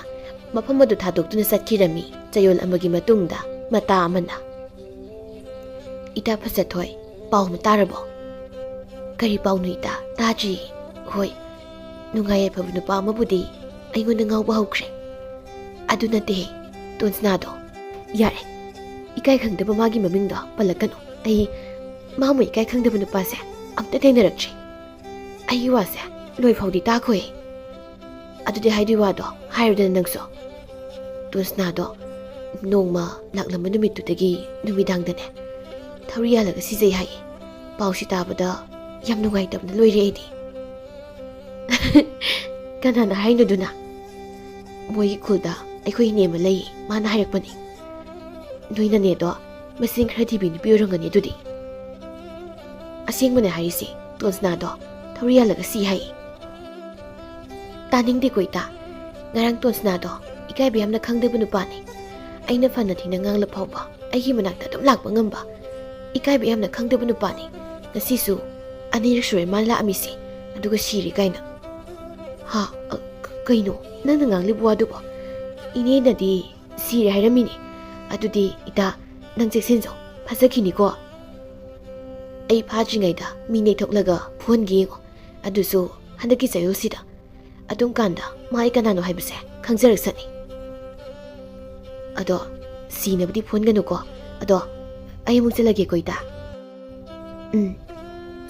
ꯃꯐꯝ ꯑꯗꯨ ꯊꯥꯗꯣꯛꯇꯨꯅ ꯆꯠꯈꯤꯔꯝꯃꯤ ꯆꯌꯣꯜ ꯑꯃꯒꯤ ꯃꯇꯨꯡꯗ ꯃꯇꯥ ꯑꯃꯅ ꯏꯇꯥ ꯐꯖꯊꯣꯏ ꯄꯥꯎ ꯑꯃ ꯇꯥꯔꯕꯣ ꯀꯔꯤ ꯄꯥꯎꯅꯣ ꯏꯇꯥ ꯇꯥꯗ꯭ꯔꯤ ꯍꯣꯏ ꯅꯨꯡꯉꯥꯏ ꯌꯥꯏꯐꯕ ꯅꯨꯄꯥ ꯑꯃꯕꯨꯗꯤ ꯑꯩꯉꯣꯟꯗ ꯉꯥꯎꯕ ꯍꯧꯈ꯭ꯔꯦ ꯑꯗꯨ ꯅꯠꯇꯦꯍꯦ ꯇꯣꯟꯁꯅꯥꯗꯣ ꯌꯥꯔꯦ ꯏꯀꯥꯏ ꯈꯪꯗꯕ ꯃꯥꯒꯤ ꯃꯃꯤꯡꯗꯣ ꯄꯜꯂꯛꯀꯅꯨ ꯑꯩ ꯃꯥꯃꯨ ꯏꯀꯥꯏ ꯈꯪꯗꯕ ꯅꯨꯄꯥꯁꯦ ꯑꯝꯇ ꯊꯦꯡꯅꯔꯛꯇ꯭ꯔꯤ ꯑꯩꯒꯤ ꯋꯥꯁꯦ ꯂꯣꯏꯐꯥꯎꯗꯤ ꯇꯥꯈꯣꯏ ꯑꯗꯨꯗꯤ ꯍꯥꯏꯗꯤ ꯋꯥꯗꯣ ꯍꯥꯏꯔꯨꯗꯅ ꯅꯪꯁꯨ ꯇꯣꯟꯁꯅꯥꯗꯣ ꯅꯣꯡꯃ ꯂꯥꯛꯂꯝꯕ ꯅꯨꯃꯤꯠꯇꯨꯗꯒꯤ ꯅꯨꯃꯤꯗꯥꯡꯗꯅꯦ ꯊꯧꯔꯤ ꯌꯥꯜꯂꯒ ꯁꯤꯖꯩ ꯍꯥꯏꯌꯦ ꯄꯥꯎꯁꯤ ꯇꯥꯕꯗ ꯌꯥꯝ ꯅꯨꯡꯉꯥꯏꯇꯕꯅ ꯂꯣꯏꯔꯦ ꯑꯩꯗꯤ ꯀꯅꯥꯅ ꯍꯥꯏꯅꯣꯗꯨꯅ ꯃꯣꯏꯒꯤ ꯈꯨꯜꯗ ꯑꯩꯈꯣꯏ ꯏꯅꯦ ꯑꯃ ꯂꯩ ꯃꯥꯅ ꯍꯥꯏꯔꯛꯄꯅꯤ ꯅꯣꯏꯅꯅꯦꯗꯣ ꯃꯁꯤꯡ ꯈꯔ ꯊꯤꯕꯤ ꯅꯨꯄꯤ ꯑꯣꯏꯔꯝꯒꯅꯤ ꯑꯗꯨꯗꯤ ꯑꯁꯦꯡꯕꯅꯦ ꯍꯥꯏꯔꯤꯁꯤ ꯇꯣꯟꯁꯅꯥꯗꯣ ꯊꯧꯔꯤ ꯌꯥꯜꯂꯒ ꯁꯤ ꯍꯥꯏꯌꯦ ꯇꯥꯅꯤꯡꯗꯦ ꯀꯣꯏꯇꯥ ꯉꯔꯥꯡ ꯇꯣꯟꯁꯅꯥꯗꯣ ꯏꯀꯥꯏꯕ ꯌꯥꯝꯅ ꯈꯪꯗꯕ ꯅꯨꯄꯥꯅꯤ ꯑꯩꯅ ꯐꯅ ꯊꯤꯅ ꯉꯥꯡꯂ ꯐꯥꯎꯕ ꯑꯩꯒꯤ ꯃꯅꯥꯛꯇ ꯑꯗꯨꯝ ꯂꯥꯛꯄ ꯉꯝꯕ ꯏꯀꯥꯏꯕ ꯌꯥꯝꯅ ꯈꯪꯗꯕ ꯅꯨꯄꯥꯅꯤ ꯉꯁꯤꯁꯨ ꯑꯅꯤꯔꯛ ꯁꯨꯔꯦ ꯃꯥꯅ ꯂꯥꯛꯑꯝꯃꯤꯁꯤ ꯑꯗꯨꯒ ꯁꯤꯔꯤ ꯀꯥꯏꯅ ꯍꯥ ꯀꯩꯅꯣ ꯅꯪꯅ ꯉꯥꯡꯂꯤꯕ ꯋꯥꯗꯨꯕꯣ ꯏꯅꯦꯅꯗꯤ ꯁꯤꯔꯦ ꯍꯥꯏꯔꯝꯃꯤꯅꯤ ꯑꯗꯨꯗꯤ ꯏꯇꯥ ꯅꯪ ꯆꯦꯛꯁꯤꯟꯖꯧ ꯐꯖꯈꯤꯅꯤꯀꯣ ꯑꯩ ꯐꯥꯗ꯭ꯔꯤꯉꯩꯗ ꯃꯤ ꯅꯦꯛꯊꯣꯛꯂꯒ ꯐꯨꯍꯟꯒꯦ ꯌꯦꯡꯉꯣ ꯑꯗꯨꯁꯨ ꯍꯟꯗꯛꯀꯤ ꯆꯌꯣꯜꯁꯤꯗ ꯑꯗꯨꯝ ꯀꯥꯟꯗ ꯃꯥ ꯑꯩ ꯀꯅꯥꯅꯣ ꯍꯥꯏꯕꯁꯦ ꯈꯪꯖꯔꯛꯁꯅꯤ ꯑꯗꯣ ꯁꯤꯅꯕꯗꯤ ꯐꯨꯍꯟꯒꯅꯨꯀꯣ ꯑꯗꯣ ꯑꯩ ꯑꯃꯨꯛ ꯆꯠꯂꯒꯦꯀꯣ ꯏꯇꯥ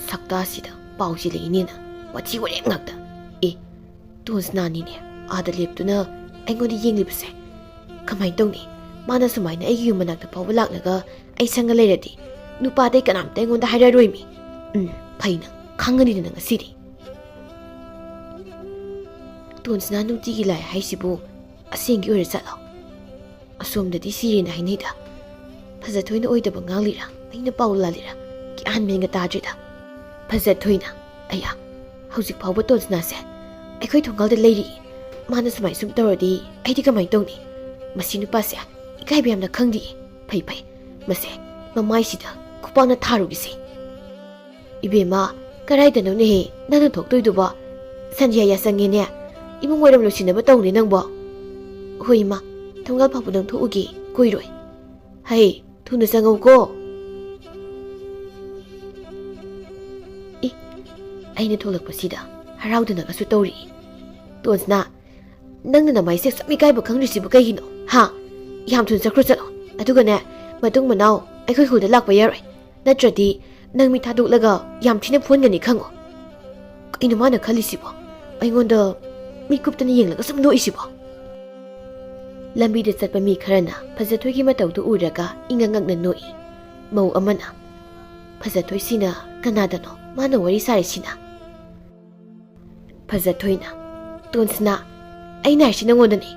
ꯁꯛꯇꯥꯁꯤꯗ ꯄꯥꯎ ꯆꯦꯜꯂꯛꯏꯅꯦꯅ ꯋꯥꯊꯤ ꯋꯥꯔꯦꯝ ꯉꯥꯛꯇ ꯇꯣꯟꯁꯅꯥꯅꯤꯅꯦ ꯑꯥꯗ ꯂꯦꯞꯇꯨꯅ ꯑꯩꯉꯣꯟꯗ ꯌꯦꯡꯂꯤꯕꯁꯦ ꯀꯃꯥꯏꯅ ꯇꯧꯅꯤ ꯃꯥꯅ ꯁꯨꯃꯥꯏꯅ ꯑꯩꯒꯤ ꯌꯨꯝ ꯃꯅꯥꯛꯇ ꯐꯥꯎꯕ ꯂꯥꯛꯂꯒ ꯑꯩ ꯁꯪꯒ ꯂꯩꯔꯗꯤ ꯅꯨꯄꯥꯗꯩ ꯀꯅꯥꯝꯇ ꯑꯩꯉꯣꯟꯗ ꯍꯥꯏꯔꯔꯣꯏꯃꯤ ꯐꯩꯅ ꯈꯪꯒꯅꯤꯗꯅ ꯉꯁꯤꯗꯤ ꯇꯣꯟꯁꯅꯥ ꯅꯨꯡꯇꯤꯒꯤ ꯂꯥꯛꯑꯦ ꯍꯥꯏꯁꯤꯕꯨ ꯑꯁꯦꯡꯒꯤ ꯑꯣꯏꯔ ꯆꯠꯂꯣ ꯑꯁꯣꯝꯗꯗꯤ ꯁꯤꯔꯦꯅ ꯍꯥꯏꯅꯩꯗ ꯐꯖꯊꯣꯏꯅ ꯑꯣꯏꯗꯕ ꯉꯥꯡꯂꯤꯔꯥ ꯑꯩꯅ ꯄꯥꯎ ꯂꯥꯜꯂꯤꯔꯥ ꯒ꯭ꯌꯥꯟ ꯃꯦꯟꯒ ꯇꯥꯗ꯭ꯔꯤꯗ ꯐꯖꯊꯣꯏꯅ ꯑꯩꯌꯥ ꯍꯧꯖꯤꯛ ꯐꯥꯎꯕ ꯇꯣꯟꯁꯅꯥꯁꯦ ꯑꯩꯈꯣꯏ ꯊꯣꯡꯒꯥꯜꯗ ꯂꯩꯔꯤ ꯃꯥꯅ ꯁꯨꯃꯥꯏ ꯁꯨꯝ ꯇꯧꯔꯗꯤ ꯑꯩꯗꯤ ꯀꯃꯥꯏꯅ ꯇꯧꯅꯤ ꯃꯁꯤ ꯅꯨꯄꯥꯁꯦ ꯏꯀꯥꯏꯕ ꯌꯥꯝꯅ ꯈꯪꯗꯤꯌꯦ ꯐꯩ ꯃꯁꯦ ꯃꯃꯥꯏꯁꯤꯗ ꯈꯨꯄꯥꯛꯅ ꯊꯥꯔꯨꯒꯤꯁꯦ ꯏꯕꯦꯝꯃ ꯀꯔꯥꯏꯗꯅꯣꯅꯦꯍꯦ ꯅꯪꯅ ꯊꯣꯛꯇꯣꯏꯗꯨꯕꯣ ꯁꯟꯙ꯭ꯌꯥ ꯌꯥꯆꯪꯉꯦꯅꯦ ꯏꯃꯨꯡ ꯋꯥꯏꯔꯝ ꯂꯣꯏꯁꯤꯟꯅꯕ ꯇꯧꯅꯦ ꯅꯪꯕꯣ ꯍꯣꯏ ꯏꯃꯥ ꯊꯣꯡꯒꯥꯜ ꯐꯥꯎꯕ ꯅꯪ ꯊꯣꯛꯎꯒꯦ ꯀꯨꯏꯔꯣꯏ ꯍꯩ ꯊꯨꯅ ꯆꯪꯉꯧꯀꯣ ꯑꯩꯅ ꯊꯣꯛꯂꯛꯄꯁꯤꯗ ꯍꯔꯥꯎꯗꯅꯒꯁꯨ ꯇꯧꯔꯛꯏ ꯇꯣꯟꯁꯅꯥ ꯅꯪꯅ ꯅꯃꯥꯏꯁꯦ ꯁꯨꯝ ꯏꯀꯥꯏꯕ ꯈꯪꯗ꯭ꯔꯤꯁꯤꯕꯨ ꯀꯩꯒꯤꯅꯣ ꯍꯥ ꯌꯥꯝ ꯊꯨꯅ ꯆꯠꯈ꯭ꯔꯣ ꯆꯠꯂꯣ ꯑꯗꯨꯒꯅꯦ ꯃꯇꯨꯡ ꯃꯅꯥꯎ ꯑꯩꯈꯣꯏ ꯈꯨꯜꯗ ꯂꯥꯛꯄ ꯌꯥꯔꯣꯏ ꯅꯠꯇ꯭ꯔꯗꯤ ꯅꯪ ꯃꯤ ꯊꯥꯗꯣꯛꯂꯒ ꯌꯥꯝ ꯊꯤꯅ ꯐꯨꯍꯟꯒꯅꯤ ꯈꯪꯉꯣ ꯀꯩꯅꯣ ꯃꯥꯅ ꯈꯜꯂꯤꯁꯤꯕꯣ ꯑꯩꯉꯣꯟꯗ ꯃꯤ ꯀꯨꯞꯇꯅ ꯌꯦꯡꯂꯒ ꯁꯨꯝ ꯅꯣꯛꯏꯁꯤꯕꯣ ꯂꯝꯕꯤꯗ ꯆꯠꯄ ꯃꯤ ꯈꯔꯅ ꯐꯖꯊꯣꯏꯒꯤ ꯃꯇꯧꯗꯨ ꯎꯔꯒ ꯏꯉꯛꯉꯛꯅ ꯅꯣꯛꯏ ꯃꯧ ꯑꯃꯅ ꯐꯖꯊꯣꯏꯁꯤꯅ ꯀꯅꯥꯗꯅꯣ ꯃꯥꯅ ꯋꯥꯔꯤ ꯁꯥꯔꯤꯁꯤꯅ ꯐꯖꯊꯣꯏꯅ ꯇꯣꯟꯁꯅꯥ ꯑꯩꯅ ꯍꯥꯏꯔꯤꯁꯤ ꯅꯪꯉꯣꯟꯗꯅꯤ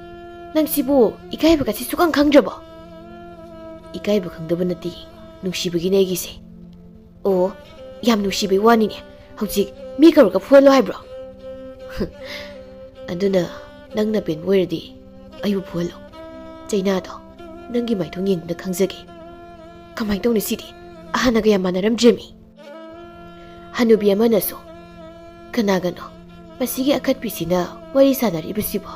ꯅꯪ ꯁꯤꯕꯨ ꯏꯀꯥꯏꯕꯒꯁꯤ ꯁꯨꯈꯪ ꯈꯪꯗ꯭ꯔꯕꯣ ꯏꯀꯥꯏꯕ ꯈꯪꯗꯕ ꯅꯠꯇꯦ ꯅꯨꯡꯁꯤꯕꯒꯤꯅꯦ ꯑꯩꯒꯤꯁꯦ ꯑꯣ ꯌꯥꯝ ꯅꯨꯡꯁꯤꯕꯩ ꯋꯥꯅꯤꯅꯦ ꯍꯧꯖꯤꯛ ꯃꯤ ꯀꯧꯔꯒ ꯐꯨꯍꯜꯂꯣ ꯍꯥꯏꯕ꯭ꯔꯣ ꯑꯗꯨꯅ ꯅꯪꯅ ꯄꯦꯟꯕ ꯑꯣꯏꯔꯗꯤ ꯑꯩꯕꯨ ꯐꯨꯍꯜꯂꯣ ꯆꯩꯅꯥꯗꯣ ꯅꯪꯒꯤ ꯃꯥꯏꯊꯣꯡ ꯌꯦꯡꯗꯨꯅ ꯈꯪꯖꯒꯦ ꯀꯃꯥꯏꯅ ꯇꯧꯅꯤ ꯁꯤꯗꯤ ꯑꯍꯥꯟꯅꯒ ꯌꯥꯝ ꯃꯥꯟꯅꯔꯝꯗ꯭ꯔꯦꯃꯤ ꯍꯅꯨꯕꯤ ꯑꯃꯅꯁꯨ ꯀꯅꯥꯒꯅꯣ ꯃꯁꯤꯒꯤ ꯑꯈꯠꯄꯤꯁꯤꯅ ꯋꯥꯔꯤ ꯁꯥꯟꯅꯔꯤꯕꯁꯤꯕꯣ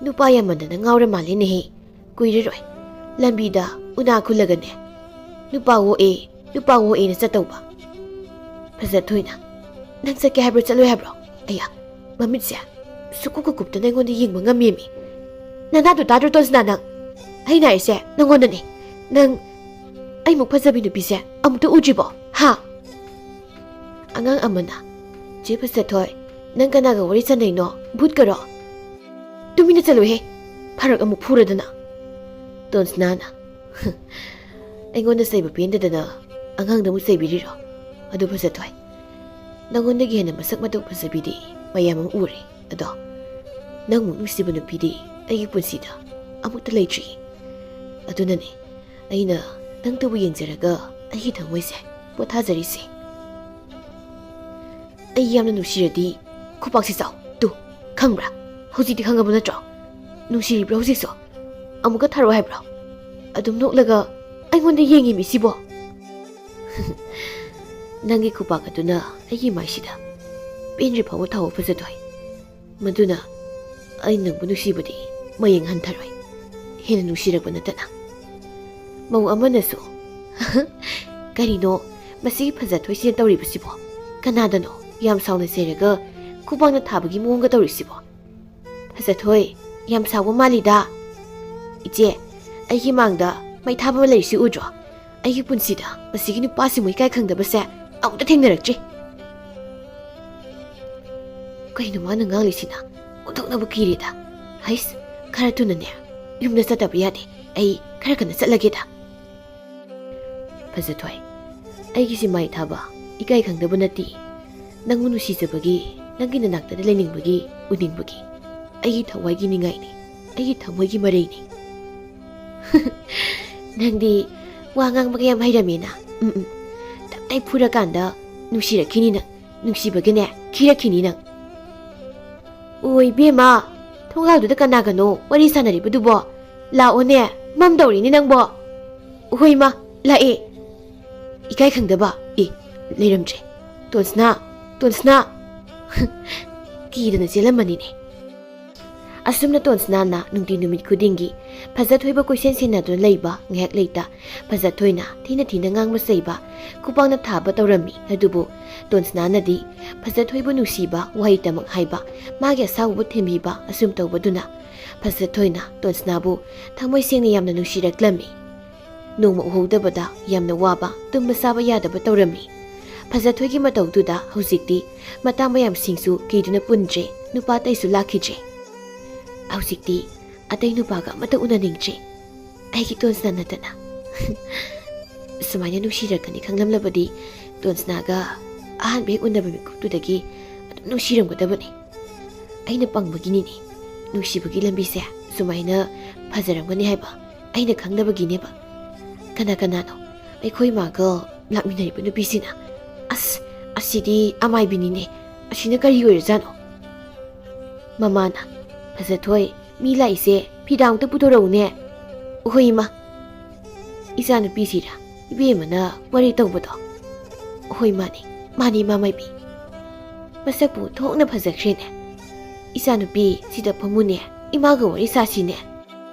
ꯅꯨꯄꯥ ꯌꯥꯝꯃꯟꯗꯅ ꯉꯥꯎꯔ ꯃꯥꯜꯂꯦꯅꯦꯍꯦ ꯀꯨꯏꯔꯔꯣꯏ ꯂꯝꯕꯤꯗ ꯎꯅꯥ ꯈꯨꯜꯂꯒꯅꯦ ꯅꯨꯄꯥ ꯑꯣꯛꯑꯦꯅ ꯆꯠꯇꯧꯕ ꯐꯖꯊꯣꯏꯅ ꯅꯪ ꯆꯠꯀꯦ ꯍꯥꯏꯕ꯭ꯔꯣ ꯆꯠꯂꯣꯏ ꯍꯥꯏꯕ꯭ꯔꯣ ꯑꯩꯌꯥ ꯃꯃꯤꯠꯁꯦ ꯁꯨꯛꯀꯨꯞꯀ ꯀꯨꯞꯇꯅ ꯑꯩꯉꯣꯟꯗ ꯌꯦꯡꯕ ꯉꯝꯃꯦꯃꯤ ꯅꯅꯥꯗꯣ ꯇꯥꯗ꯭ꯔꯣ ꯇꯣꯟꯁꯅꯥ ꯅꯪ ꯑꯩꯅ ꯍꯥꯏꯔꯤꯁꯦ ꯅꯪꯉꯣꯟꯗꯅꯦ ꯅꯪ ꯑꯩꯃꯨꯛ ꯐꯖꯕꯤ ꯅꯨꯄꯤꯁꯦ ꯑꯃꯨꯛꯇ ꯎꯗ꯭ꯔꯤꯕꯣ ꯍꯥ ꯑꯉꯥꯡ ꯑꯃꯅ ꯆꯦ ꯐꯖꯊꯣꯏ ꯅꯪ ꯀꯅꯥꯒ ꯋꯥꯔꯤ ꯁꯥꯟꯅꯩꯅꯣ ꯚꯨꯠꯀꯔꯣ ꯇꯨꯃꯤꯟꯅ ꯆꯠꯂꯨꯍꯦ ꯐꯔꯛ ꯑꯃꯨꯛ ꯐꯨꯔꯗꯅ ꯇꯣꯟꯁꯅꯥꯅ ꯑꯩꯉꯣꯟꯗ ꯆꯩꯕ ꯄꯦꯟꯗꯗꯅ ꯑꯉꯥꯡꯗ ꯑꯃꯨꯛ ꯆꯩꯕꯤꯔꯤꯔꯣ ꯑꯗꯨ ꯐꯖꯊꯣꯏ ꯅꯪꯉꯣꯟꯗꯒꯤ ꯍꯦꯟꯅ ꯃꯁꯛ ꯃꯇꯧ ꯐꯖꯕꯤꯗꯤ ꯃꯌꯥꯝ ꯑꯃ ꯎꯔꯦ ꯑꯗꯣ ꯅꯪꯃꯨꯛ ꯅꯨꯡꯁꯤꯕ ꯅꯨꯄꯤꯗꯤ ꯑꯩꯒꯤ ꯄꯨꯟꯁꯤꯗ ꯑꯃꯨꯛꯇ ꯂꯩꯇ꯭ꯔꯤ ꯑꯗꯨꯅꯅꯦ ꯑꯩꯅ ꯅꯪꯇꯕꯨ ꯌꯦꯡꯖꯔꯒ ꯑꯩꯒꯤ ꯊꯃꯣꯏꯁꯦ ꯄꯣꯊꯥꯖꯔꯤꯁꯦ ꯑꯩ ꯌꯥꯝꯅ ꯅꯨꯡꯁꯤꯔꯗꯤ ꯈꯨꯄꯥꯛꯁꯤ ꯆꯥꯎ ꯇꯨ ꯈꯪꯕ꯭ꯔꯥ ꯍꯧꯖꯤꯛꯇꯤ ꯈꯪꯉꯕ ꯅꯠꯇ꯭ꯔꯣ ꯅꯨꯡꯁꯤꯔꯤꯕ꯭ꯔꯣ ꯍꯧꯖꯤꯛꯁꯨ ꯑꯃꯨꯛꯀ ꯊꯥꯔꯛꯑꯣ ꯍꯥꯏꯕ꯭ꯔꯣ ꯑꯗꯨꯝ ꯅꯣꯛꯂꯒ ꯑꯩꯉꯣꯟꯗ ꯌꯦꯡꯉꯤꯃꯤ ꯁꯤꯕꯣ ꯅꯪꯒꯤ ꯈꯨꯄꯥꯛ ꯑꯗꯨꯅ ꯑꯩꯒꯤ ꯃꯥꯏꯁꯤꯗ ꯄꯦꯟꯗ꯭ꯔꯤ ꯐꯥꯎꯕ ꯊꯥꯎꯕ ꯐꯖꯊꯣꯏ ꯃꯗꯨꯅ ꯑꯩ ꯅꯪꯕꯨ ꯅꯨꯡꯁꯤꯕꯗꯤ ꯃꯌꯦꯡ ꯍꯟꯊꯔꯣꯏ ꯍꯦꯟꯅ ꯅꯨꯡꯁꯤꯔꯛꯄ ꯅꯠꯇꯅ ꯃꯧ ꯑꯃꯅꯁꯨ ꯀꯔꯤꯅꯣ ꯃꯁꯤꯒꯤ ꯐꯖꯊꯣꯏꯁꯤꯅ ꯇꯧꯔꯤꯕꯁꯤꯕꯣ ꯀꯅꯥꯗꯅꯣ ꯌꯥꯝ ꯁꯥꯎꯅ ꯆꯩꯔꯒ ꯈꯨꯄꯥꯛꯅ ꯊꯥꯕꯒꯤ ꯃꯑꯣꯡꯒ ꯇꯧꯔꯤꯁꯤꯕꯣ ꯐꯖꯊꯣꯏ ꯌꯥꯝ ꯁꯥꯎꯕ ꯃꯥꯜꯂꯤꯗ ꯏꯆꯦ ꯑꯩꯒꯤ ꯃꯥꯡꯗ ꯃꯩ ꯊꯥꯕ ꯑꯃ ꯂꯩꯔꯤꯁꯤ ꯎꯗ꯭ꯔꯣ? ꯑꯩꯒꯤ ꯄꯨꯟꯁꯤꯗ ꯃꯁꯤꯒꯤ ꯅꯨꯄꯥꯁꯤꯃꯨ ꯏꯀꯥꯏ ꯈꯪꯗꯕꯁꯦ ꯑꯃꯨꯛꯇ ꯊꯦꯡꯅꯔꯛꯇ꯭ꯔꯤ. ꯀꯩꯅꯣ ꯃꯥꯅ ꯉꯥꯡꯂꯤꯁꯤꯅ? ꯑꯣꯟꯊꯣꯛꯅꯕ ꯀꯤꯔꯦꯗ. ꯍꯩꯁ, ꯈꯔ ꯊꯨꯅꯅꯦ ꯌꯨꯝꯗ ꯆꯠꯇꯕ ꯌꯥꯗꯦ. ꯑꯩ ꯈꯔ ꯀꯟꯅ ꯆꯠꯂꯒꯦꯗ. ꯐꯖꯊꯣꯏ, ꯑꯩꯒꯤꯁꯤ ꯃꯩ ꯊꯥꯕ ꯏꯀꯥꯏ ꯈꯪꯗꯕ ꯅꯠꯇꯦ. ꯅꯪꯕꯨ ꯅꯨꯡꯁꯤꯖꯕꯒꯤ, ꯅꯪꯒꯤ ꯅꯅꯥꯛꯇ ꯂꯩꯅꯤꯡꯕꯒꯤ, ꯎꯅꯤꯡꯕꯒꯤ, ꯑꯩꯒꯤ ꯊꯋꯥꯏꯒꯤ ꯅꯤꯡꯉꯥꯏꯅꯤ, ꯑꯩꯒꯤ ꯊꯃꯣꯏꯒꯤ ꯃꯔꯩꯅꯤ. ꯅꯪꯗꯤ ꯋꯥ ꯉꯥꯡꯕꯒ ꯌꯥꯝ ꯍꯩꯔꯝꯃꯤꯅ. ꯇꯞꯇꯥꯏ ꯐꯨꯔꯀꯥꯟꯗ ꯅꯨꯡꯁꯤꯔꯛꯈꯤꯅꯤ ꯅꯪ. ꯅꯨꯡꯁꯤꯕꯒꯤꯅꯦ ꯈꯤꯔꯛꯈꯤꯅꯤ ꯅꯪ. ꯑꯣꯏ ꯏꯕꯦꯝꯃ, ꯊꯣꯡꯒꯥꯜꯗꯨꯗ ꯀꯅꯥꯒꯅꯣ ꯋꯥꯔꯤ ꯁꯥꯟꯅꯔꯤꯕꯗꯨꯕꯣ? ꯂꯥꯛꯑꯣꯅꯦ, ꯃꯝꯗꯧꯔꯤꯅꯤ ꯅꯪꯕꯣ. ꯍꯣꯏ ꯃꯥ, ꯂꯥꯛꯑꯦ. ꯏꯀꯥꯏ ꯈꯪꯗꯕ, ꯂꯩꯔꯝꯗ꯭ꯔꯦ. ꯇꯣꯟꯁꯅꯥ. ꯀꯤꯗꯅ ꯆꯦꯜꯂꯝꯃꯅꯤꯅꯦ. ꯑꯁꯨꯝꯅ ꯇꯣꯟꯁꯅꯥꯅ ꯅꯨꯡꯇꯤ ꯅꯨꯃꯤꯠ ꯈꯨꯗꯤꯡꯒꯤ ꯐꯖꯊꯣꯏꯕ ꯀꯣꯏꯁꯦꯟ ꯁꯦꯟꯅꯗꯨꯅ ꯂꯩꯕ ꯉꯥꯏꯍꯥꯛ ꯂꯩꯇ ꯐꯖꯊꯣꯏꯅ ꯊꯤꯅ ꯉꯥꯡꯕ ꯆꯩꯕ, ꯈꯨꯄꯥꯛꯅ ꯊꯥꯕ ꯇꯧꯔꯝꯃꯤ. ꯑꯗꯨꯕꯨ ꯇꯣꯟꯁꯅꯥꯅꯗꯤ ꯐꯖꯊꯣꯏꯕꯨ ꯅꯨꯡꯁꯤꯕ ꯋꯥꯍꯩꯇꯃꯛ ꯍꯥꯏꯕ, ꯃꯥꯒꯤ ꯑꯁꯥꯎꯕ ꯊꯦꯝꯕꯤꯕ, ꯑꯁꯨꯝ ꯇꯧꯕꯗꯨꯅ ꯐꯖꯊꯣꯏꯅ ꯇꯣꯟꯁꯅꯥꯕꯨ ꯊꯃꯣꯏ ꯁꯦꯡꯅ ꯌꯥꯝꯅ ꯅꯨꯡꯁꯤꯔꯛꯂꯝꯃꯤ. ꯅꯣꯡꯃ ꯎꯍꯧꯗꯕꯗ ꯌꯥꯝꯅ ꯋꯥꯕ, ꯇꯨꯝꯕ ꯆꯥꯕ ꯌꯥꯗꯕ ꯇꯧꯔꯝꯃꯤ. ꯐꯖꯊꯣꯏꯒꯤ ꯃꯇꯧꯗꯨꯗ ꯍꯧꯖꯤꯛꯇꯤ ꯃꯇꯥ ꯃꯌꯥꯝꯁꯤꯡꯁꯨ ꯀꯤꯗꯨꯅ ꯄꯨꯟꯗ꯭ꯔꯦ, ꯅꯨꯄꯥ ꯑꯇꯩꯁꯨ ꯂꯥꯛꯈꯤꯗ꯭ꯔꯦ. ꯍꯧꯖꯤꯛꯇꯤ ꯑꯇꯩ ꯅꯨꯄꯥꯒ ꯑꯃꯠꯇ ꯎꯅꯅꯤꯡꯗ꯭ꯔꯦ, ꯑꯩꯒꯤ ꯇꯣꯟꯁꯅꯥ ꯅꯠꯇꯅ. ꯁꯨꯃꯥꯏꯅ ꯅꯨꯡꯁꯤꯔꯛꯀꯅꯤ ꯈꯪꯂꯝꯂꯕꯗꯤ ꯇꯣꯟꯁꯅꯥꯒ ꯑꯍꯥꯟꯕ ꯍꯦꯛ ꯎꯅꯕ ꯃꯤꯀꯨꯞꯇꯨꯗꯒꯤ ꯑꯗꯨꯝ ꯅꯨꯡꯁꯤꯔꯝꯒꯗꯕꯅꯤ. ꯑꯩꯅ ꯄꯪꯕꯒꯤꯅꯤꯅꯦ. ꯅꯨꯡꯁꯤꯕꯒꯤ ꯂꯝꯕꯤꯁꯦ ꯁꯨꯃꯥꯏꯅ ꯐꯖꯔꯝꯒꯅꯤ ꯍꯥꯏꯕ ꯑꯩꯅ ꯈꯪꯗꯕꯒꯤꯅꯦꯕ. ꯀꯅꯥꯅꯣ ꯑꯩꯈꯣꯏ ꯃꯥꯒ ꯂꯥꯛꯃꯤꯟꯅꯔꯤꯕ ꯅꯨꯄꯤꯁꯤꯅ? ꯑꯁꯤꯗꯤ ꯑꯃꯥꯏꯕꯤꯅꯤꯅꯦ. ꯑꯁꯤꯅ ꯀꯔꯤ ꯑꯣꯏꯔꯖꯥꯠꯅꯣ? ꯃꯃꯥꯅ, ꯐꯖꯊꯣꯏ, ꯃꯤ ꯂꯥꯛꯏꯁꯦ, ꯐꯤꯗꯥ ꯑꯝꯇ ꯄꯨꯊꯣꯔꯛꯎꯅꯦ. ꯍꯣꯏ ꯏꯃꯥ. ꯏꯆꯥ ꯅꯨꯄꯤꯁꯤꯔ ꯏꯕꯦꯝꯃꯅ ꯋꯥꯔꯤ ꯇꯧꯕꯗꯣ? ꯍꯣꯏ ꯃꯥꯅꯤ ꯏꯃꯥ ꯃꯥꯏꯕꯤ. ꯃꯁꯛꯄꯨ ꯊꯣꯛꯅ ꯐꯖꯈ꯭ꯔꯦꯅꯦ. ꯏꯆꯥ ꯅꯨꯄꯤ, ꯁꯤꯗ ꯐꯝꯃꯨꯅꯦ, ꯏꯃꯥꯒ ꯋꯥꯔꯤ ꯁꯥꯁꯤꯅꯦ.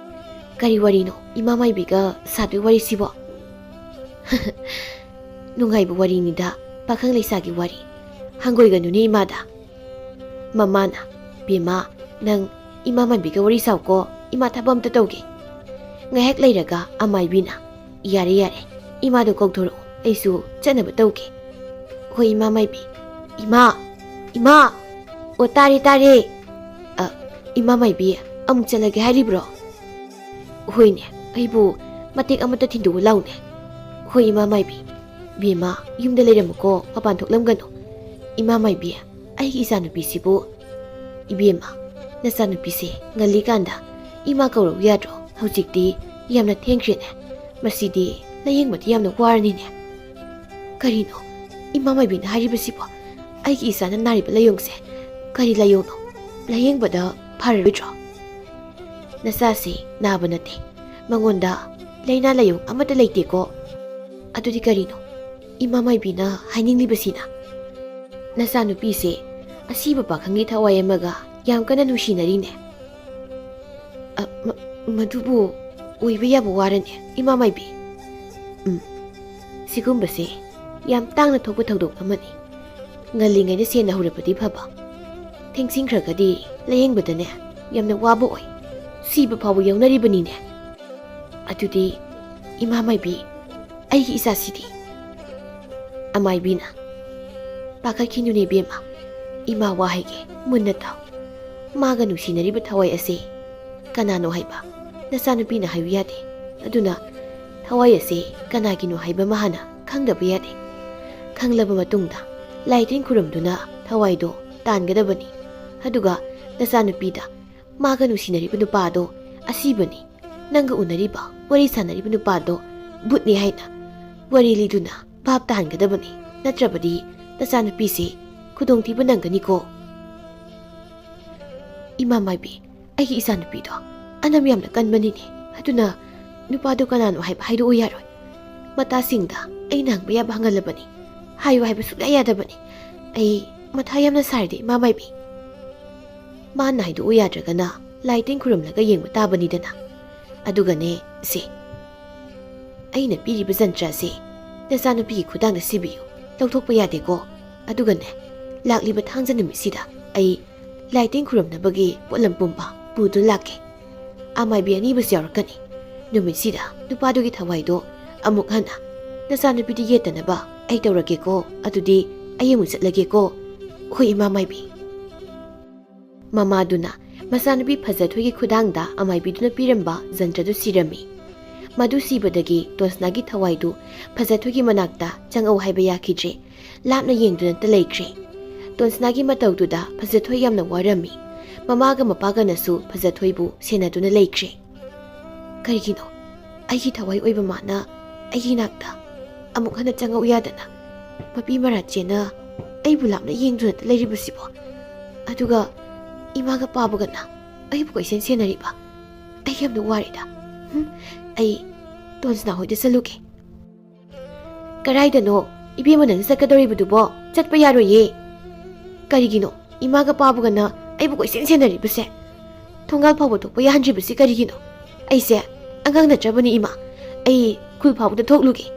ꯀꯔꯤ ꯋꯥꯔꯤꯅꯣ ꯏꯃꯥ ꯃꯥꯏꯕꯤꯒ ꯁꯥꯗꯣꯏ ꯋꯥꯔꯤꯁꯤꯕꯣ? ꯅꯨꯡꯉꯥꯏꯕ ꯋꯥꯔꯤꯅꯤꯗ, ꯄꯥꯈꯪ ꯂꯩꯁꯥꯒꯤ ꯋꯥꯔꯤ. ꯍꯪꯒꯣꯏꯒꯅꯨꯅꯦ ꯏꯃꯥꯗ. ꯃꯃꯥꯅ, ꯕꯦꯝꯃ, ꯅꯪ ꯏꯃꯥ ꯃꯥꯏꯕꯤꯒ ꯋꯥꯔꯤ ꯁꯥꯎꯀꯣ, ꯏꯃꯥ ꯊꯕꯛ ꯑꯝꯇ ꯇꯧꯒꯦ. ꯉꯥꯏꯍꯥꯛ ꯂꯩꯔꯒ ꯑꯃꯥꯏꯕꯤꯅ, ꯌꯥꯔꯦ, ꯏꯃꯥꯗꯣ ꯀꯧꯊꯣꯔꯛꯎ, ꯑꯩꯁꯨ ꯆꯠꯅꯕ ꯇꯧꯒꯦ. ꯍꯣꯏ ꯏꯃꯥ ꯃꯥꯏꯕꯤ. ꯏꯃꯥ. ꯑꯣ, ꯇꯥꯔꯦ. ꯏꯃꯥ ꯃꯥꯏꯕꯤ, ꯑꯃꯨꯛ ꯆꯠꯂꯒꯦ ꯍꯥꯏꯔꯤꯕ꯭ꯔꯣ? ꯍꯣꯏꯅꯦ, ꯑꯩꯕꯨ ꯃꯇꯦꯛ ꯑꯃꯠꯇ ꯊꯤꯟꯗꯣꯛꯎ ꯂꯥꯎꯅꯦ. ꯍꯣꯏ ꯏꯃꯥ ꯃꯥꯏꯕꯤ. ꯕꯦꯝꯃ, ꯌꯨꯝꯗ ꯂꯩꯔꯝꯃꯨꯀꯣ, ꯃꯄꯥꯟ ꯊꯣꯛꯂꯝꯒꯅꯨ. ꯏꯃꯥ ꯃꯥꯏꯕꯤ, ꯑꯩꯒꯤ ꯏꯆꯥꯅꯨꯄꯤꯁꯤꯕꯨ. ꯏꯕꯦꯝꯃ, ꯅꯆꯥꯅꯨꯄꯤꯁꯦ ꯉꯜꯂꯤꯀꯥꯟꯗ ꯏꯃꯥ ꯀꯧꯔꯛꯎ ꯌꯥꯗ꯭ꯔꯣ? ꯍꯧꯖꯤꯛꯇꯤ ꯌꯥꯝꯅ ꯊꯦꯡꯈ꯭ꯔꯦꯅꯦ. ꯃꯁꯤꯗꯤ ꯂꯥꯌꯦꯡꯕꯗꯤ ꯌꯥꯝꯅ ꯋꯥꯔꯅꯤꯅꯦ. ꯀꯔꯤꯅꯣ ꯏꯃꯥ ꯃꯥꯏꯕꯤꯅ ꯍꯥꯏꯔꯤꯕꯁꯤꯕꯣ? ꯑꯩꯒꯤ ꯏꯆꯥꯅ ꯅꯥꯔꯤꯕ ꯂꯥꯏꯑꯣꯡꯁꯦ ꯀꯔꯤ ꯂꯥꯏꯑꯣꯡꯅꯣ? ꯂꯥꯌꯦꯡꯕꯗ ꯐꯔꯔꯣꯏꯗ꯭ꯔꯣ? ꯅꯆꯥꯁꯤ ꯅꯥꯕ ꯅꯠꯇꯦ, ꯃꯉꯣꯟꯗ ꯂꯥꯏꯅꯥ ꯂꯥꯏꯑꯣꯡ ꯑꯃꯠꯇ ꯂꯩꯇꯦꯀꯣ. ꯑꯗꯨꯗꯤ ꯀꯔꯤꯅꯣ ꯏꯃꯥ ꯃꯥꯏꯕꯤꯅ ꯍꯥꯏꯅꯤꯡꯂꯤꯕꯁꯤꯅ? ꯅꯆꯥꯅꯨꯄꯤꯁꯦ ꯑꯁꯤꯕ ꯄꯥꯈꯪꯒꯤ ꯊꯋꯥꯏ ꯑꯃꯒ ꯌꯥꯝ ꯀꯟꯅ ꯅꯨꯡꯁꯤꯅꯔꯤꯅꯦ. ꯃꯗꯨꯕꯨ ꯑꯣꯏꯕ ꯌꯥꯕ ꯋꯥꯔꯅꯦ ꯏꯃꯥ ꯃꯥꯏꯕꯤ. ꯁꯤꯒꯨꯝꯕꯁꯦ ꯌꯥꯝ ꯇꯥꯡꯅ ꯊꯣꯛꯄ ꯊꯧꯗꯣꯛ ꯑꯃꯅꯤ. ꯉꯜꯂꯤꯉꯩꯗ ꯁꯦꯟꯅꯍꯧꯔꯕꯗꯤ ꯐꯕ. ꯊꯦꯡꯁꯤꯟꯈ꯭ꯔꯒꯗꯤ ꯂꯥꯌꯦꯡꯕꯗꯅꯦ ꯌꯥꯝꯅ ꯋꯥꯕ ꯑꯣꯏ. ꯁꯤꯕ ꯐꯥꯎꯕ ꯌꯥꯎꯅꯔꯤꯕꯅꯤꯅꯦ. ꯑꯗꯨꯗꯤ ꯏꯃꯥ ꯃꯥꯏꯕꯤ, ꯑꯩꯒꯤ ꯏꯆꯥꯁꯤꯗꯤ? ꯑꯃꯥꯏꯕꯤꯅ, ꯄꯥꯈꯠꯈꯤꯅꯨꯅꯦ ꯏꯕꯦꯝꯃ, ꯏꯃꯥ ꯋꯥ ꯍꯥꯏꯒꯦ, ꯃꯨꯟꯅ ꯇꯥꯎ. ꯃꯥꯒ ꯅꯨꯡꯁꯤꯅꯔꯤꯕ ꯊꯋꯥꯏ ꯑꯁꯤ ꯀꯅꯥꯅꯣ ꯍꯥꯏꯕ ꯅꯆꯥꯅꯨꯄꯤꯅ ꯍꯥꯏꯌꯨ ꯌꯥꯗꯦ. ꯑꯗꯨꯅ ꯊꯋꯥꯏ ꯑꯁꯤ ꯀꯅꯥꯒꯤꯅꯣ ꯍꯥꯏꯕ ꯑꯃ ꯍꯥꯟꯅ ꯈꯪꯗꯕ ꯌꯥꯗꯦ. ꯈꯪꯂꯕ ꯃꯇꯨꯡꯗ ꯂꯥꯏꯇꯤꯟ ꯈꯨꯔꯨꯝꯗꯨꯅ ꯊꯋꯥꯏꯗꯣ ꯇꯥꯟꯒꯗꯕꯅꯤ. ꯑꯗꯨꯒ ꯅꯆꯥꯅꯨꯄꯤꯗ ꯃꯥꯒ ꯅꯨꯡꯁꯤꯅꯔꯤꯕ ꯅꯨꯄꯥꯗꯣ ꯑꯁꯤꯕꯅꯤ, ꯅꯪꯒ ꯎꯅꯔꯤꯕ ꯋꯥꯔꯤ ꯁꯥꯟꯅꯔꯤꯕ ꯅꯨꯄꯥꯗꯣ ꯕꯨꯠꯅꯤ ꯍꯥꯏꯅ ꯋꯥꯔꯤ ꯂꯤꯗꯨꯅ ꯚꯥꯞ ꯇꯥꯍꯟꯒꯗꯕꯅꯤ. ꯅꯠꯇ꯭ꯔꯕꯗꯤ ꯅꯆꯥꯅꯨꯄꯤꯁꯦ ꯈꯨꯗꯣꯡꯊꯤꯕ ꯅꯪꯒꯅꯤꯀꯣ. ꯏꯃꯥ ꯃꯥꯏꯕꯤ, ꯑꯩꯒꯤ ꯏꯆꯥꯅꯨꯄꯤꯗꯣ ꯑꯅꯝ ꯌꯥꯝꯅ ꯀꯟꯕꯅꯤꯅꯦ. ꯑꯗꯨꯅ ꯅꯨꯄꯥꯗꯣ ꯀꯅꯥꯅꯣ ꯍꯥꯏꯕ ꯍꯥꯏꯗꯣꯛꯎ ꯌꯥꯔꯣꯏ. ꯃꯇꯥꯁꯤꯡꯗ ꯑꯩꯅ ꯍꯪꯕ ꯌꯥꯕ ꯍꯪꯍꯜꯂꯕꯅꯤ, ꯍꯥꯏꯌꯨ ꯍꯥꯏꯕ ꯁꯨꯛꯌꯥ ꯌꯥꯗꯕꯅꯤ. ꯑꯩ ꯃꯊꯥ ꯌꯥꯝꯅ ꯁꯥꯔꯗꯤ ꯏꯃꯥ ꯃꯥꯏꯕꯤ. ꯃꯥꯅ ꯍꯥꯏꯗꯣꯛꯎ ꯌꯥꯗ꯭ꯔꯒꯅ ꯂꯥꯏꯇꯤꯟ ꯈꯨꯔꯨꯝꯂꯒ ꯌꯦꯡꯕ ꯇꯥꯕꯅꯤꯗꯅ. ꯑꯗꯨꯒꯅꯦ ꯑꯩꯅ ꯄꯤꯔꯤꯕ ꯖꯟꯇ꯭ꯔ ꯑꯁꯤ ꯅꯆꯥꯅꯨꯄꯤꯒꯤ ꯈꯨꯗꯥꯡꯗ ꯁꯤꯕꯤꯌꯨ, ꯂꯧꯊꯣꯛꯄ ꯌꯥꯗꯦꯀꯣ. ꯑꯗꯨꯒꯅꯦ, ꯂꯥꯛꯂꯤꯕ ꯊꯥꯡꯖ ꯅꯨꯃꯤꯠꯁꯤꯗ ꯑꯩ ꯂꯥꯏꯇꯤꯟ ꯈꯨꯔꯨꯝꯅꯕꯒꯤ ꯄꯣꯠꯂꯝ ꯄꯨꯝꯕ ꯄꯨꯗꯨꯅ ꯂꯥꯛꯀꯦ. ꯑꯃꯥꯏꯕꯤ ꯑꯅꯤꯕꯨꯁꯨ ꯌꯥꯎꯔꯛꯀꯅꯤ. ꯅꯨꯃꯤꯠꯁꯤꯗ ꯅꯨꯄꯥꯗꯨꯒꯤ ꯊꯋꯥꯏꯗꯣ ꯑꯃꯨꯛ ꯍꯟꯅ ꯅꯆꯥꯅꯨꯄꯤꯗ ꯌꯦꯠꯇꯅꯕ ꯑꯩ ꯇꯧꯔꯒꯦꯀꯣ ꯑꯗꯨꯗꯤ ꯑꯩ ꯑꯃꯨꯛ ꯆꯠꯂꯒꯦꯀꯣ ꯍꯣꯏ ꯏꯃꯥ ꯃꯥꯏꯕꯤ ꯃꯃꯥꯗꯨꯅ ꯃꯆꯥꯅꯨꯄꯤ ꯐꯖꯊꯣꯏꯒꯤ ꯈꯨꯗꯥꯡꯗ ꯑꯃꯥꯏꯕꯤꯗꯨꯅ ꯄꯤꯔꯝꯕ ꯖꯟꯇ꯭ꯔꯗꯨ ꯁꯤꯔꯝꯃꯤ ꯃꯗꯨ ꯁꯤꯕꯗꯒꯤ ꯇꯣꯟꯁꯅꯥꯒꯤ ꯊꯋꯥꯏꯗꯨ ꯐꯖꯊꯣꯏꯒꯤ ꯃꯅꯥꯛꯇ ꯆꯪꯉꯧ ꯍꯥꯏꯕ ꯌꯥꯈꯤꯗ꯭ꯔꯦ ꯂꯥꯞꯅ ꯌꯦꯡꯗꯨꯅꯇ ꯂꯩꯈ꯭ꯔꯦ ꯇꯣꯟꯁꯅꯥꯒꯤ ꯃꯇꯧꯗꯨꯗ ꯐꯖꯊꯣꯏ ꯌꯥꯝꯅ ꯋꯥꯔꯝꯃꯤ ꯃꯃꯥꯒ ꯃꯄꯥꯒꯅꯁꯨ ꯐꯖꯊꯣꯏꯕꯨ ꯁꯦꯟꯅꯗꯨꯅ ꯂꯩꯈ꯭ꯔꯦ ꯀꯔꯤꯒꯤꯅꯣ ꯑꯩꯒꯤ ꯊꯋꯥꯏ ꯑꯣꯏꯕ ꯃꯥꯅ ꯑꯩꯒꯤ ꯅꯥꯛꯇ ꯑꯃꯨꯛ ꯍꯟꯅ ꯆꯪꯉꯧ ꯌꯥꯗꯅ ꯃꯄꯤ ꯃꯔꯥꯆꯦꯅ ꯑꯩꯕꯨ ꯂꯥꯞꯅ ꯌꯦꯡꯗꯨꯅꯇ ꯂꯩꯔꯤꯕꯁꯤꯕꯣ ꯑꯗꯨꯒ 이마가 빠부거나 ꯑꯩꯕꯨ ꯀꯣꯏꯁꯦꯟ ꯁꯦꯟꯅꯔꯤꯕ ꯑꯩ ꯌꯥꯝꯅ ꯋꯥꯔꯤꯗ ꯑꯩ ꯇꯣꯟꯁꯅꯥ ꯍꯣꯏꯗ ꯆꯠꯂꯨꯒꯦ ꯀꯔꯥꯏꯗꯅꯣ 이베ꯝꯃ ꯅꯪ ꯆꯠꯀꯗꯧꯔꯤꯕꯗꯨꯕꯣ ꯆꯠꯄ ꯌꯥꯔꯣꯏꯌꯦ ꯀꯔꯤꯒꯤꯅꯣ 이마가 빠부거나 ꯑꯩꯕꯨ ꯀꯣꯏꯁꯦꯟ ꯁꯦꯟꯅꯔꯤꯕꯁꯦ ꯊꯣꯡꯒꯥꯜ ꯐꯥꯎꯕ ꯊꯣꯛꯄ ꯌꯥꯍꯟꯗ꯭ꯔꯤꯕꯁꯤ ꯀꯔꯤꯒꯤꯅꯣ ꯑꯩꯁꯦ ꯑꯉꯥꯡ ꯅꯠꯇ꯭ꯔꯕꯅꯤ ꯏꯃꯥ ꯑꯩ ꯈꯨꯜ ꯐꯥꯎꯕꯗ ꯊꯣꯛꯂꯨꯒꯦ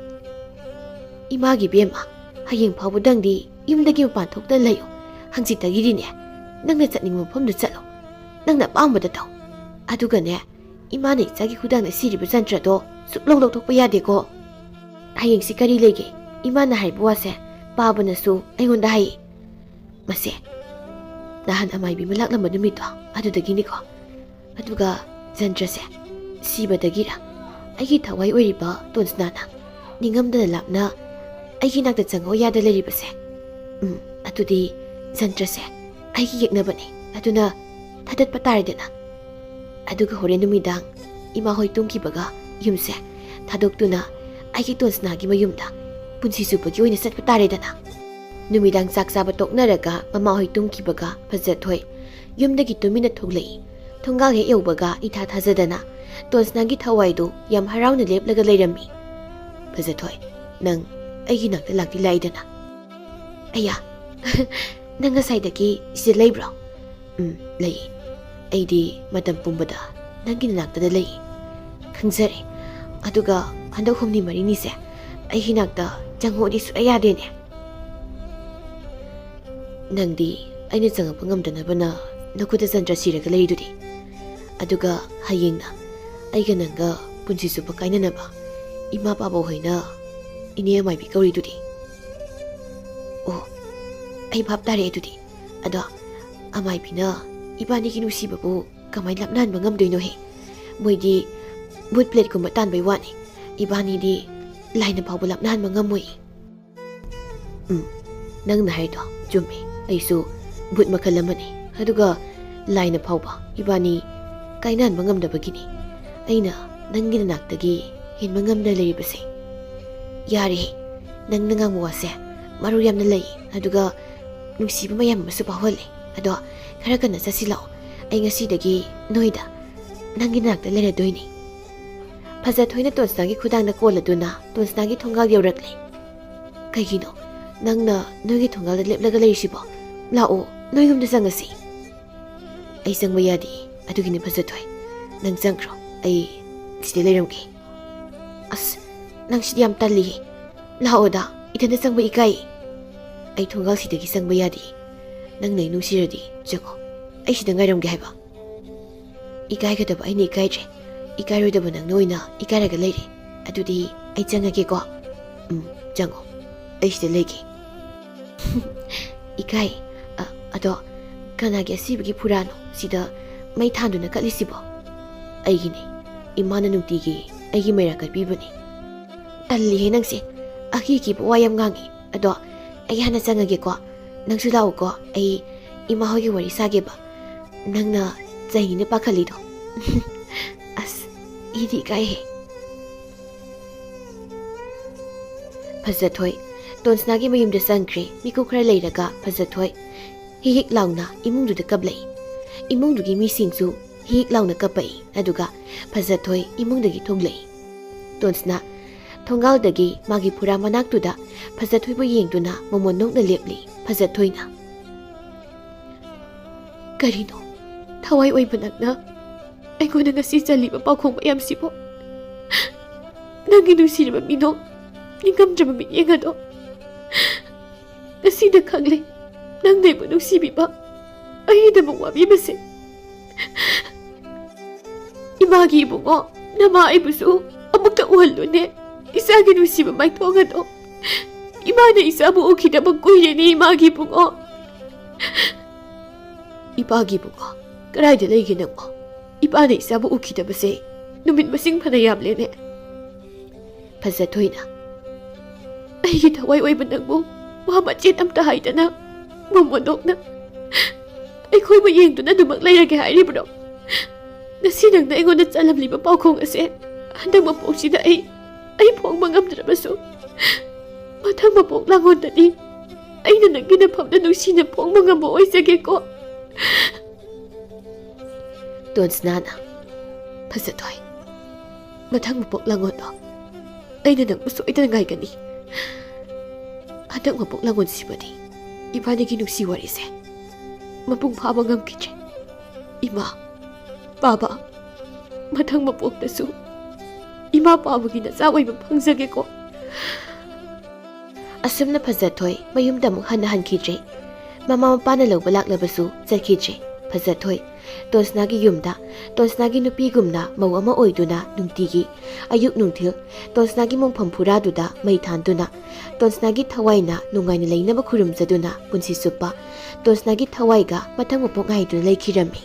이마ꯒꯤ ꯕꯦꯝꯃ ꯍꯌꯦꯡ ꯐꯥꯎꯕꯗꯪꯗꯤ ꯌꯨꯝꯗꯒꯤ ꯃꯄꯥꯟ ꯊꯣꯛꯇꯅ ꯂꯩꯌꯣ ꯍꯪꯆꯤꯠꯇꯒꯤꯗꯤꯅꯦ ꯅꯪꯅ ꯆꯠꯅꯤꯡꯕ ꯃꯐꯝꯗ ꯆꯠꯂꯣ ꯅꯪꯅ ꯑꯄꯥꯝꯕꯗ ꯇꯧ ꯑꯗꯨꯒꯅꯦ ꯏꯃꯥꯅ ꯏꯆꯥꯒꯤ ꯈꯨꯗꯥꯡꯗ ꯁꯤꯔꯤꯕ ꯖꯟꯇ꯭ꯔꯗꯣ ꯁꯨꯛꯂꯧ ꯂꯧꯊꯣꯛꯄ ꯌꯥꯗꯦꯀꯣ ꯍꯌꯦꯡꯁꯤ ꯀꯔꯤ ꯂꯩꯒꯦ 이마ꯅ ꯍꯥꯏꯔꯤꯕ ꯋꯥꯁꯦ ꯄꯥꯕꯅꯁꯨ ꯑꯩꯉꯣꯟꯗ ꯍꯥꯏꯌꯦ ꯃꯁꯦ ꯅꯍꯥꯟ ꯑꯃꯥꯏꯕꯤ ꯑꯃ ꯂꯥꯛꯂꯝꯕ ꯅꯨꯃꯤꯠꯇꯣ ꯑꯗꯨꯗꯒꯤꯅꯤꯀꯣ ꯑꯗꯨꯒ ꯖꯟꯇ꯭ꯔꯁꯦ ꯁꯤꯕꯗꯒꯤꯔ ꯑꯩꯒꯤ ꯊꯋꯥꯏ ꯑꯣꯏꯔꯤꯕ ꯇꯣꯟꯁꯅꯥꯅ ꯅꯤꯡꯉꯝꯗꯅ ꯂꯥꯞꯅ ꯑꯩꯒꯤ ꯅꯥꯛꯇ ꯆꯪꯉꯣ ꯌꯥꯗ ꯂꯩꯔꯤꯕꯁꯦ ꯑꯗꯨꯗꯤ ꯖꯟꯇ꯭ꯔꯁꯦ ꯑꯩꯒꯤ ꯌꯦꯛꯅꯕꯅꯤ ꯑꯗꯨꯅ ꯊꯥꯗꯠꯄ ꯇꯥꯔꯦꯗꯅ ꯑꯗꯨꯒ ꯍꯣꯔꯦꯟ ꯅꯨꯃꯤꯗꯥꯡ ꯏꯃꯥ ꯍꯣꯏ ꯇꯨꯝꯈꯤꯕꯒ ꯌꯨꯝꯁꯦ ꯊꯥꯗꯣꯛꯇꯨꯅ ꯑꯩꯒꯤ ꯇꯣꯟꯁꯅꯥꯒꯤ ꯃꯌꯨꯝꯗ ꯄꯨꯟꯁꯤ ꯆꯨꯞꯄꯒꯤ ꯑꯣꯏꯅ ꯆꯠꯄ ꯇꯥꯔꯦꯗꯅ ꯅꯨꯃꯤꯗꯥꯡ ꯆꯥꯛ ꯆꯥꯕ ꯇꯣꯛꯅꯔꯒ ꯃꯃꯥ ꯍꯣꯏ ꯇꯨꯝꯈꯤꯕꯒ ꯐꯖꯊꯣꯏ ꯌꯨꯝꯗꯒꯤ ꯇꯨꯃꯤꯟꯅ ꯊꯣꯛꯂꯛꯏ ꯊꯣꯡꯒꯥꯜ ꯍꯦꯛ ꯌꯧꯕꯒ ꯏꯊꯥ ꯊꯥꯖꯗꯅ ꯇꯣꯟꯁꯅꯥꯒꯤ ꯊꯋꯥꯏꯗꯨ ꯌꯥꯝ ꯍꯔꯥꯎꯅ ꯂꯦꯞꯂꯒ ꯂꯩꯔꯝꯃꯤ ꯐꯖꯊꯣꯏ ꯅꯪ ꯑꯩꯒꯤ ꯅꯥꯛꯇ ꯂꯥꯛꯇꯤ ꯂꯥꯛꯏꯗꯅ ꯑꯌꯥ ꯅꯪ ꯉꯁꯥꯏꯗꯒꯤ ꯁꯤꯗ ꯂꯩꯕ꯭ꯔꯣ ꯂꯩ ꯑꯩꯗꯤ ꯃꯇꯝ ꯄꯨꯝꯕꯗ ꯅꯪꯒꯤ ꯅꯥꯛꯇꯗ ꯂꯩ ꯈꯪꯖꯔꯦ ꯑꯗꯨꯒ ꯍꯟꯗꯛ ꯍꯨꯝꯅꯤ ꯃꯔꯤꯅꯤꯁꯦ ꯑꯩꯒꯤ ꯅꯥꯛꯇ ꯆꯪꯉꯣꯗꯤ ꯁꯨꯛꯌꯥ ꯌꯥꯗꯦꯅꯦ ꯅꯪꯗꯤ ꯑꯩꯅ ꯆꯪꯉꯛꯄ ꯉꯝꯗꯅꯕꯅ ꯅꯈꯨꯠꯇ ꯖꯟꯇ꯭ꯔ ꯁꯤꯔꯒ ꯂꯩꯗꯨꯗꯤ ꯑꯗꯨꯒ ꯍꯌꯦꯡꯅ ꯑꯩꯒ ꯅꯪꯒ ꯄꯨꯟꯁꯤ ꯆꯨꯞꯄ ꯀꯥꯏꯅꯅꯕ ꯏꯃꯥ ꯄꯥꯕ ꯍꯣꯏꯅ ꯏꯅꯦ ꯑꯃꯥꯏꯕꯤ ꯀꯧꯔꯤꯗꯨꯗꯤ ꯑꯣ ꯑꯩ ꯚꯥꯞ ꯇꯥꯔꯦ ꯑꯗꯨꯗꯤ ꯑꯗꯣ ꯑꯃꯥꯏꯕꯤꯅ 이바니기 누시바부 kamay lapnan bangam doino he moidi wood plate ko matan bai wani ibani di line phaw lapnan bangam moi nang na hai do chumi aisu wood makhalamani aduga line phaw ba ibani kainan bangam da bagini aina nangi naktagi hin bangam da lei base yari nang nangam wase maru yamna lei aduga nusiba mayam masu pawale ado khara kana sasilao ai ngasidagi noida nangi nakta leradoini Fazathoina Tonsnagi khudangna koladuna Tonsnagi thongal yaurakle kaigino nangna noigi thongal leplaga leisibo lao noigumda sangasi ai sangba yadi adugini Fazathoi nang sangkro ai side leiramki as nang sidi yam talli lao da ithana sangba ikai ai thongal sidagi sangba yadi nang nei nungsiradi jago ai sida ngairamge haiba ikai gadaba ai ni ikai je ikai roidaba nang noina ikai raga leire adudi ai changage ko jango ai sida legi ikai ado kanagi asibagi purano sida mai thanduna kalisibo aigini imana nungtigi aigi maira kalpibani talli he nangse aki ki wayam ngangi ado ai hana changage ko nangsu law ko ai ima hogi wari sage ba nangna chaini ne pakhali do as idi kai he Fazathoi Tonsnagi mayumda sangkre miku khara leiraga Fazathoi hihik launa imungduda kablai imungdugi misingsu hihik launa kapai aduga Fazathoi imungdagi thonglai Tonsna thongal-dagi magi pura manaktuda Fazathoi bu yengduna momonokna lepli Fazathoina karino thawai oi banakna aigona ngasi chaliba pakhong mayam sibo nangi nusirba minok ningamjaba mi yengado ngasi da khangle nang nei bu nusibiba ai da bungwa bi base imagi bungo Nama aibusu amukta uhalune. Isagi nusiba maithonga do. Imana isabu ukidaba kuireni imagi bungo. Ipagi bungo. Karaida leige namo. Ipana isabu ukidaba se. Numit masing phana yamlene. Phazathoina. Aigi thawai oiba nangbu. Wa machet amta haidana. Momodokna. Aikhoi bu yengduna dumak leirage hairibro. Ngasi nangna aingonda chalamliba paukhong ase. Handang mapoksida ai phongba ngamdrabasu. Mathang mapok langonda ni. Aina nangina phamda nusina phongba ngamo oisage ko. Donsnana. Phazathoy. Mathang mapok langondo. Aina nangbu soidana ngaigani. Handang mapok langon sibadi. Ibanigi nusi warise. Mapung phaba ngamkidre. Ima. Baba. Mathang mapok nasu. Ima pabagi na saway mapangzage ko. Asum na Phazathoy mayumda muk hanahankidre. Mama mapana lawba laklabasu zatkidre. Phazathoy Donsnagi yumda Donsnagi nupigumna mau ama oiduna nungtigi ayuk nungthil Donsnagi mongpham phuraduda mai thanduna Donsnagi thawaina nungaina leinaba khurumjaduna punsi supa Donsnagi thawaiga mathang mapok ngaiduna leikhirami.